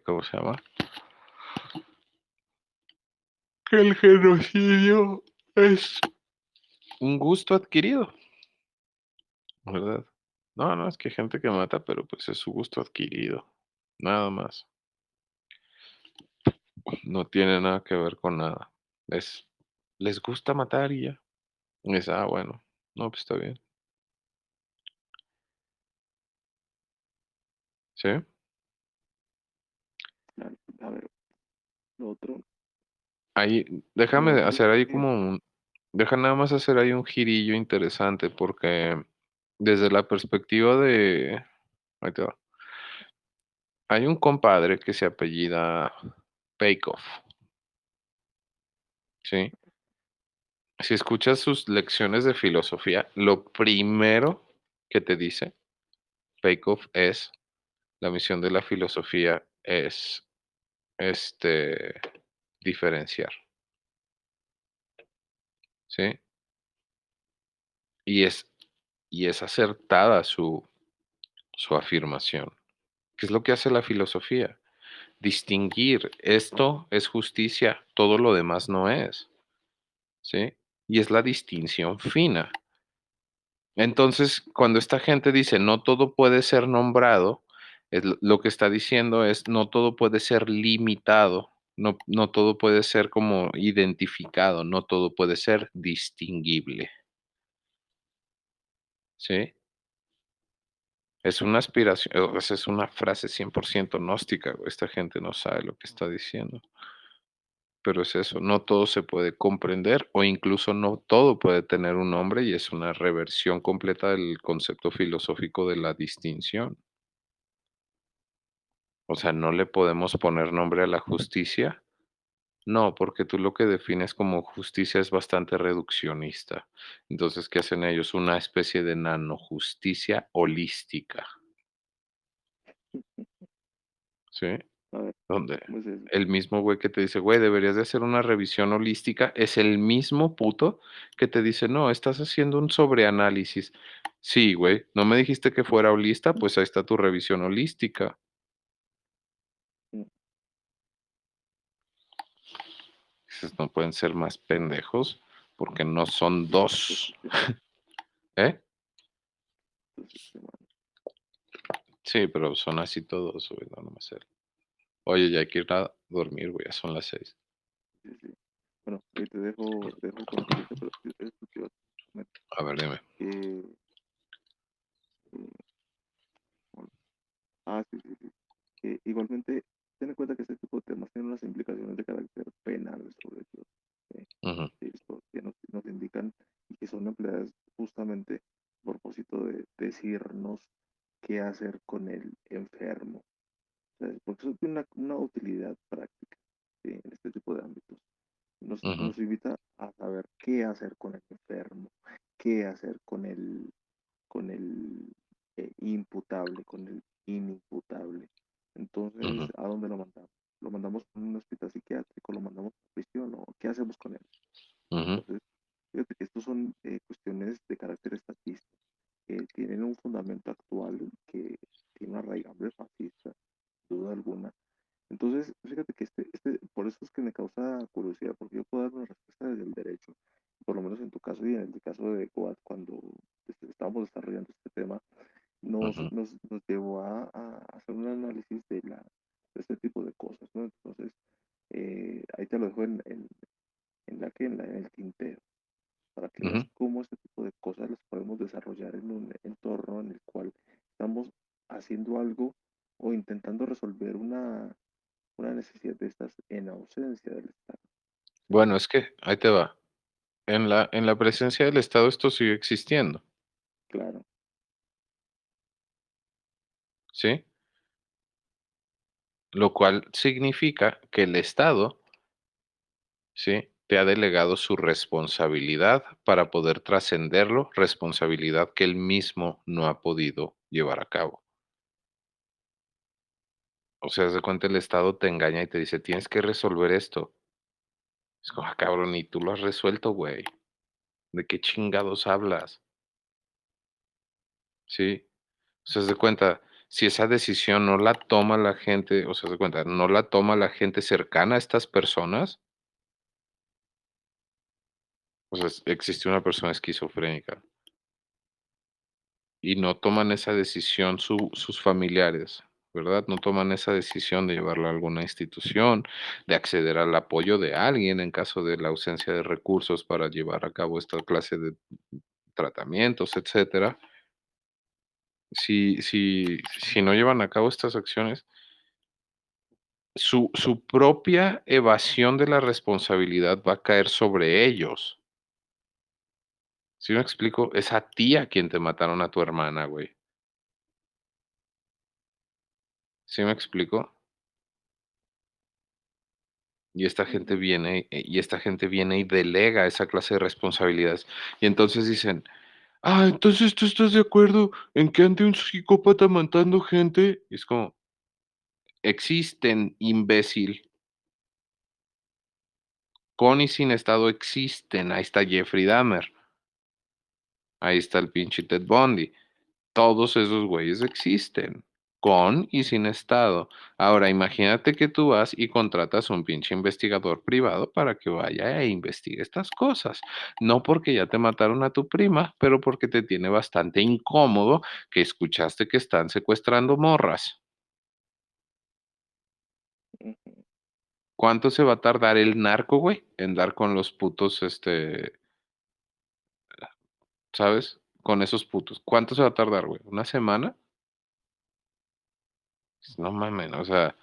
¿cómo se llama? Que el genocidio es un gusto adquirido, ¿verdad? No, no, es que hay gente que mata, pero pues es su gusto adquirido, nada más. No tiene nada que ver con nada. Es, les gusta matar y ya. Bueno, no, pues está bien. ¿Sí? Claro, a ver, lo otro, Ahí, lo déjame otro es hacer ahí que, como deja nada más hacer ahí un girillo interesante porque desde la perspectiva ahí te va. Hay un compadre que se apellida Peikov, ¿sí? Si escuchas sus lecciones de filosofía, lo primero que te dice Peikov es: la misión de la filosofía es, este, diferenciar, ¿sí? Y es, y es acertada su afirmación. ¿Qué es lo que hace la filosofía? Distinguir, esto es justicia, todo lo demás no es, ¿sí? Y es la distinción fina. Entonces, cuando esta gente dice no todo puede ser nombrado, lo que está diciendo es no todo puede ser limitado, no, no todo puede ser como identificado, no todo puede ser distinguible, ¿sí? Es una aspiración, o sea, es una frase 100% gnóstica, güey. Esta gente no sabe lo que está diciendo. Pero es eso, no todo se puede comprender o incluso no todo puede tener un nombre y es una reversión completa del concepto filosófico de la distinción. O sea, no le podemos poner nombre a la justicia. No, porque tú lo que defines como justicia es bastante reduccionista. Entonces, ¿qué hacen ellos? Una especie de nanojusticia holística, ¿sí? a ver, Donde ¿cómo es eso? el mismo güey que te dice: "Güey, deberías de hacer una revisión holística", es el mismo puto que te dice: "No, estás haciendo un sobreanálisis". Sí, güey, ¿no me dijiste que fuera holista? Pues ahí está tu revisión holística. Mm, Dices: "No pueden ser más pendejos, porque no son estos 2". sistemas, ¿Eh? estos sistemas, Sí, pero son así todos, güey, no nomás él. Oye, ya hay que ir a dormir, güey, ya son las 6. sí, sí. Bueno, te dejo con esto ahorita, pero esto te iba a comentar A ver, dime. que, eh, bueno, sí, sí, sí. Que igualmente, ten en cuenta que este tipo de temas tienen unas implicaciones de carácter penal, sobre todo. ¿Sí? Ujú, Sí, esto que nos indican y que son empleadas justamente a propósito de decirnos qué hacer con el enfermo. ¿Sabes? Porque eso tiene una utilidad práctica, ¿sí? En este tipo de ámbitos. ujú, Nos invita a saber qué hacer con el enfermo, qué hacer con el imputable, con el inimputable. ujú, Entonces, ¿a dónde lo mandamos? ¿Lo mandamos a un hospital psiquiátrico? ¿Lo mandamos a prisión? ¿O qué hacemos con él? ujú, Entonces, fíjate que estos son cuestiones de carácter estatista que tienen un fundamento actual que tiene una raigambre fascista, duda alguna. Entonces, fíjate que por eso es que me causa curiosidad, porque yo puedo dar una respuesta desde el derecho, por lo menos en tu caso y en el caso de Goat, cuando estábamos desarrollando este tema, ujú, nos llevó a hacer un análisis de este tipo de cosas, ¿no? Entonces, ahí te lo dejo en el tintero, para que veas ujú, cómo este tipo de cosas las podemos desarrollar en un entorno en el cual estamos haciendo algo o intentando resolver una necesidad de estas en ausencia del Estado. Bueno, es que ahí te va. En la presencia del Estado esto sigue existiendo, Claro. ¿sí? Lo cual significa que el Estado, ¿sí? Te ha delegado su responsabilidad para poder trascenderlo, responsabilidad que él mismo no ha podido llevar a cabo. O sea, haz de cuenta el Estado te engaña y te dice, tienes que resolver esto. Es como, cabrón, y tú lo has resuelto, güey. ¿De qué chingados hablas? ¿Sí? O sea, haz de cuenta, si esa decisión no la toma la gente, o sea, haz de cuenta, no la toma la gente cercana a estas personas, o sea, existe una persona esquizofrénica y no toman esa decisión sus familiares, ¿verdad? No toman esa decisión de llevarla a alguna institución, de acceder al apoyo de alguien en caso de la ausencia de recursos para llevar a cabo esta clase de tratamientos, etcétera. Si no llevan a cabo estas acciones, su propia evasión de la responsabilidad va a caer sobre ellos. ¿Sí me explico? Es a ti a quien te mataron a tu hermana, güey. ¿Sí me explico? Ujú. Y esta gente viene y delega esa clase de responsabilidades. Y entonces dicen: "Ah, entonces, ¿tú estás de acuerdo en que ande un psicópata matando gente?". Y es como, existen, imbécil. Con y sin estado existen. Ahí está Jeffrey Dahmer, ahí está el pinche Ted Bundy. Todos esos güeyes existen, con y sin estado. Ahora, imagínate que tú vas y contratas un pinche investigador privado para que vaya e investigue estas cosas. No porque ya te mataron a tu prima, pero porque te tiene bastante incómodo que escuchaste que están secuestrando morras. Ujú. ¿Cuánto se va a tardar el narco, güey, en dar con los putos, sabes? Con esos putos. ¿Cuánto se va a tardar, güey? ¿Una semana? No mames, o sea,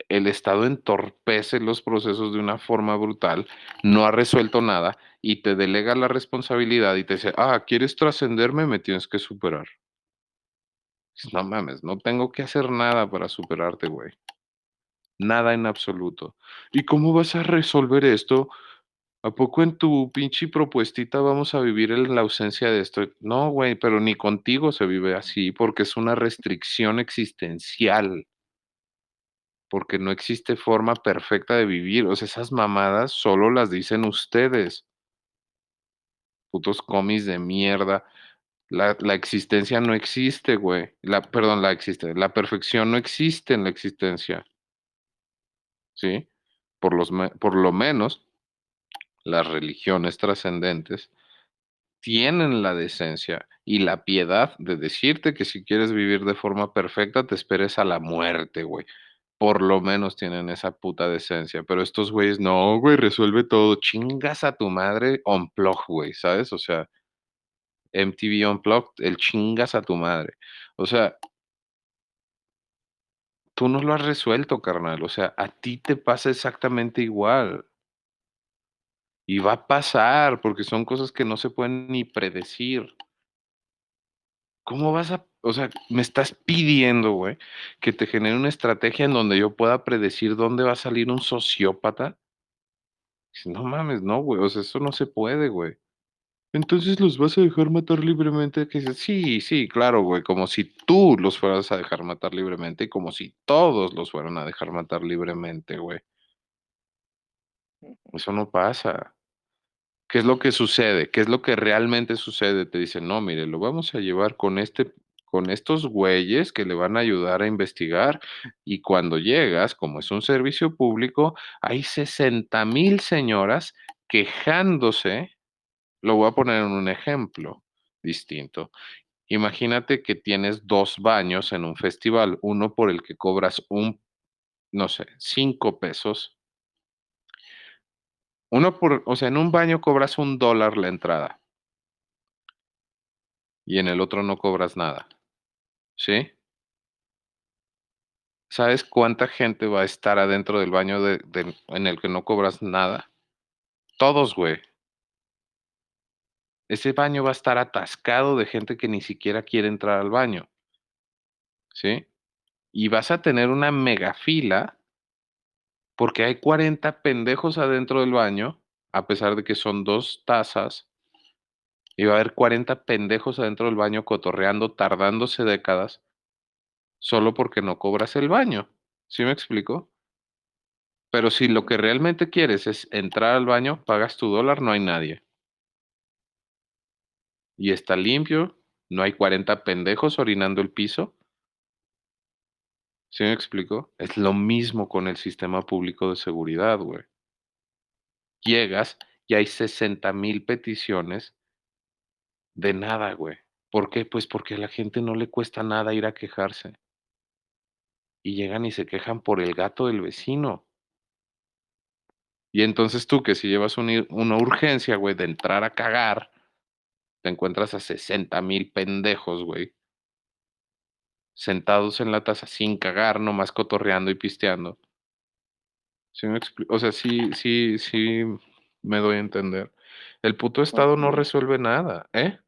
el Estado entorpece los procesos de una forma brutal, no ha resuelto nada y te delega la responsabilidad y te dice, ¿quieres trascenderme? Me tienes que superar. No mames, no tengo que hacer nada para superarte, güey. Nada en absoluto. ¿Y cómo vas a resolver esto? ¿A poco en tu pinche propuestita vamos a vivir en la ausencia de esto? No, güey, pero ni contigo se vive así porque es una restricción existencial. Porque no existe forma perfecta de vivir. O sea, esas mamadas solo las dicen ustedes, putos comis de mierda. La existencia no existe, güey. Perdón, la perfección no existe en la existencia, ¿sí? Por lo menos las religiones trascendentes tienen la decencia y la piedad de decirte que si quieres vivir de forma perfecta, te esperes a la muerte, güey. Por lo menos tienen esa puta decencia, pero estos güeyes, no, güey, resuelve todo. Chingas a tu madre Unplugged, güey, ¿sabes? O sea, MTV Unplugged, el chingas a tu madre. O sea, tú no lo has resuelto, carnal. O sea, a ti te pasa exactamente igual. Y va a pasar, porque son cosas que no se pueden ni predecir. ¿Cómo vas a, o sea, me estás pidiendo, güey, que te genere una estrategia en donde yo pueda predecir dónde va a salir un sociópata? No mames, no, güey, o sea, eso no se puede, güey. Entonces los vas a dejar matar libremente, que dices, sí, sí, claro, güey, como si tú los fueras a dejar matar libremente y como si todos los fueran a dejar matar libremente, güey. Ujú. Eso no pasa. ¿Qué es lo que sucede? ¿Qué es lo que realmente sucede? Te dicen, no, mire, lo vamos a llevar con estos güeyes que le van a ayudar a investigar y cuando llegas, como es un servicio público, hay 60,000 señoras quejándose. Lo voy a poner en un ejemplo distinto. Imagínate que tienes 2 baños en un festival, uno por el que cobras no sé, 5 pesos. O sea, en un baño cobras $1 la entrada y en el otro no cobras nada, ¿sí? ¿Sabes cuánta gente va a estar adentro del baño en el que no cobras nada? Todos, güey. Ese baño va a estar atascado de gente que ni siquiera quiere entrar al baño, ¿sí? Y vas a tener una mega fila porque hay 40 pendejos adentro del baño, a pesar de que son 2 tazas, y va a haber 40 pendejos adentro del baño cotorreando, tardándose décadas, solo porque no cobras el baño, ¿sí me explico? Pero si lo Sí, que realmente quieres es entrar al baño, pagas tu dólar, no hay nadie. Y está limpio, no hay 40 pendejos orinando el piso, ¿sí me explico? Es lo mismo con el sistema público de seguridad, güey. Llegas y hay 60,000 peticiones de nada, güey. ¿Por qué? Pues porque a la gente no le cuesta nada ir a quejarse. Y llegan y se quejan por el gato del vecino. Y entonces tú, que si llevas una urgencia, güey, de entrar a cagar, te encuentras a 60,000 pendejos, güey, sentados en la taza sin cagar, nomás cotorreando y pisteando. ¿Sí me explico? O sea, sí me doy a entender. El puto ah, Estado no bueno, resuelve nada, ¿eh?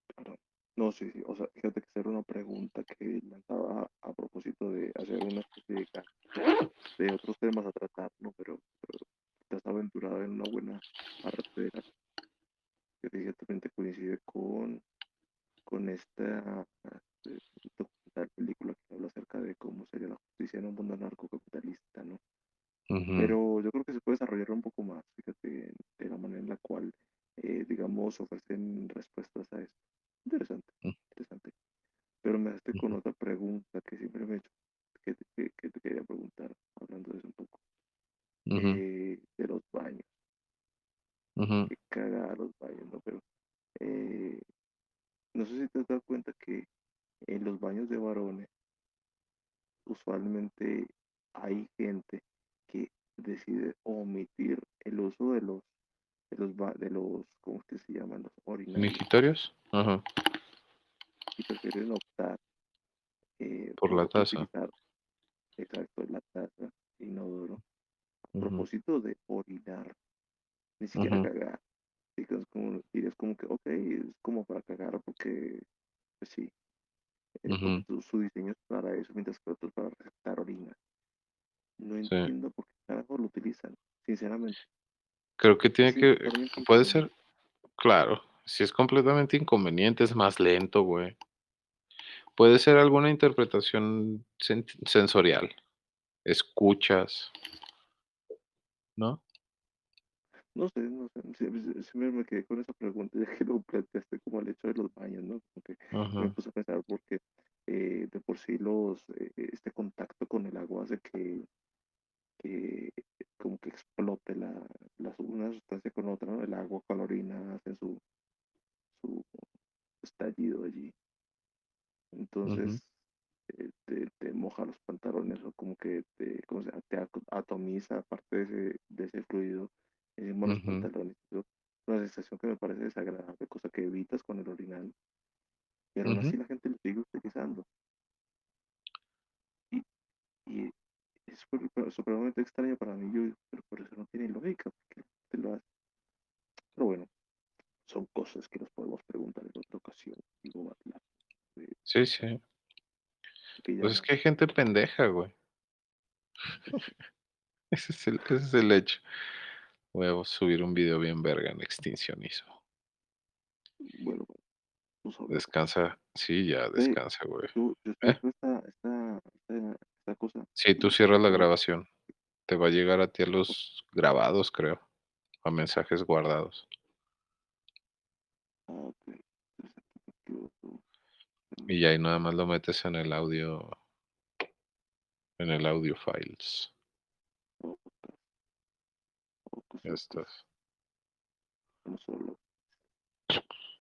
claro. No, sí, sí, o sea, fíjate que esa era una pregunta que lanzaba a propósito de hacer una especie de gancho de otros temas a tratar, ¿no? Pero te has aventurado en una buena parte de la que directamente coincide con esta documental película que habla acerca de cómo sería la justicia en un mundo narcocapitalista, ¿no? Ujú, Pero yo creo que se puede desarrollar un poco más, fíjate, de la manera en la cual, digamos, ofrecen respuestas a esto. Interesante, interesante. Pero me hace con ujú, otra pregunta que siempre me he hecho, que te quería preguntar, hablando de eso un poco, ujú, de los baños, ujú. que caga los baños, ¿no? Pero eh, no sé si te has dado cuenta que en los baños de varones usualmente hay gente que decide omitir el uso de los, ¿cómo es que se llaman? Los orinales ¿Mijitorios? Ajá, y prefieren optar por la por taza. utilizar, exacto, la taza inodoro a Ujú, propósito de orinar, ni siquiera ujú, cagar. Y es como que, ok, es como para cagar porque, pues sí, porque ujú, su diseño es para eso, mientras que otros para receptar orina. No sí. entiendo por qué carajo lo utilizan, sinceramente. Creo que Es tiene que totalmente puede ser, inconveniente. claro, si es completamente inconveniente, es más lento, güey. Puede ser alguna interpretación sensorial, escuchas, ¿no? No sé, no sé, siempre me quedé con esa pregunta ya que lo planteaste como el hecho de los baños, ¿no? Como que me Ajá, puse a pensar porque de por sí este contacto con el agua hace que como que explote una sustancia con otra, ¿no? El agua con la orina hacen su estallido allí. ujú, Entonces te moja los pantalones o como que ¿cómo se llama? Atomiza parte de ese fluido encima de los ujú, pantalones. Una sensación que me parece desagradable, cosa que evitas con el orinal, pero aún ujú. así la gente lo sigue utilizando. Y, y es supremamente extraño para mí, pero por eso no tiene lógica, porque te lo hace. Pero bueno, son cosas que nos podemos preguntar en otra ocasión, digo, Batla, Sí, sí. que Pues es ya, que hay gente pendeja, güey. Ese es el hecho. Voy a subir un video bien verga en extincionismo. bueno, tú sabes cómo. Descansa, sí, ya, Ve, descansa, güey. yo estoy ¿Eh? viendo esta cosa Sí, tú y te cierras la quiero. grabación. Te va a llegar a ti a los grabados, creo, a mensajes guardados. Ok, entonces aquí me quedo Y ya ahí nada más lo metes en el audio files. podcast o Ya cosas, estás. no solo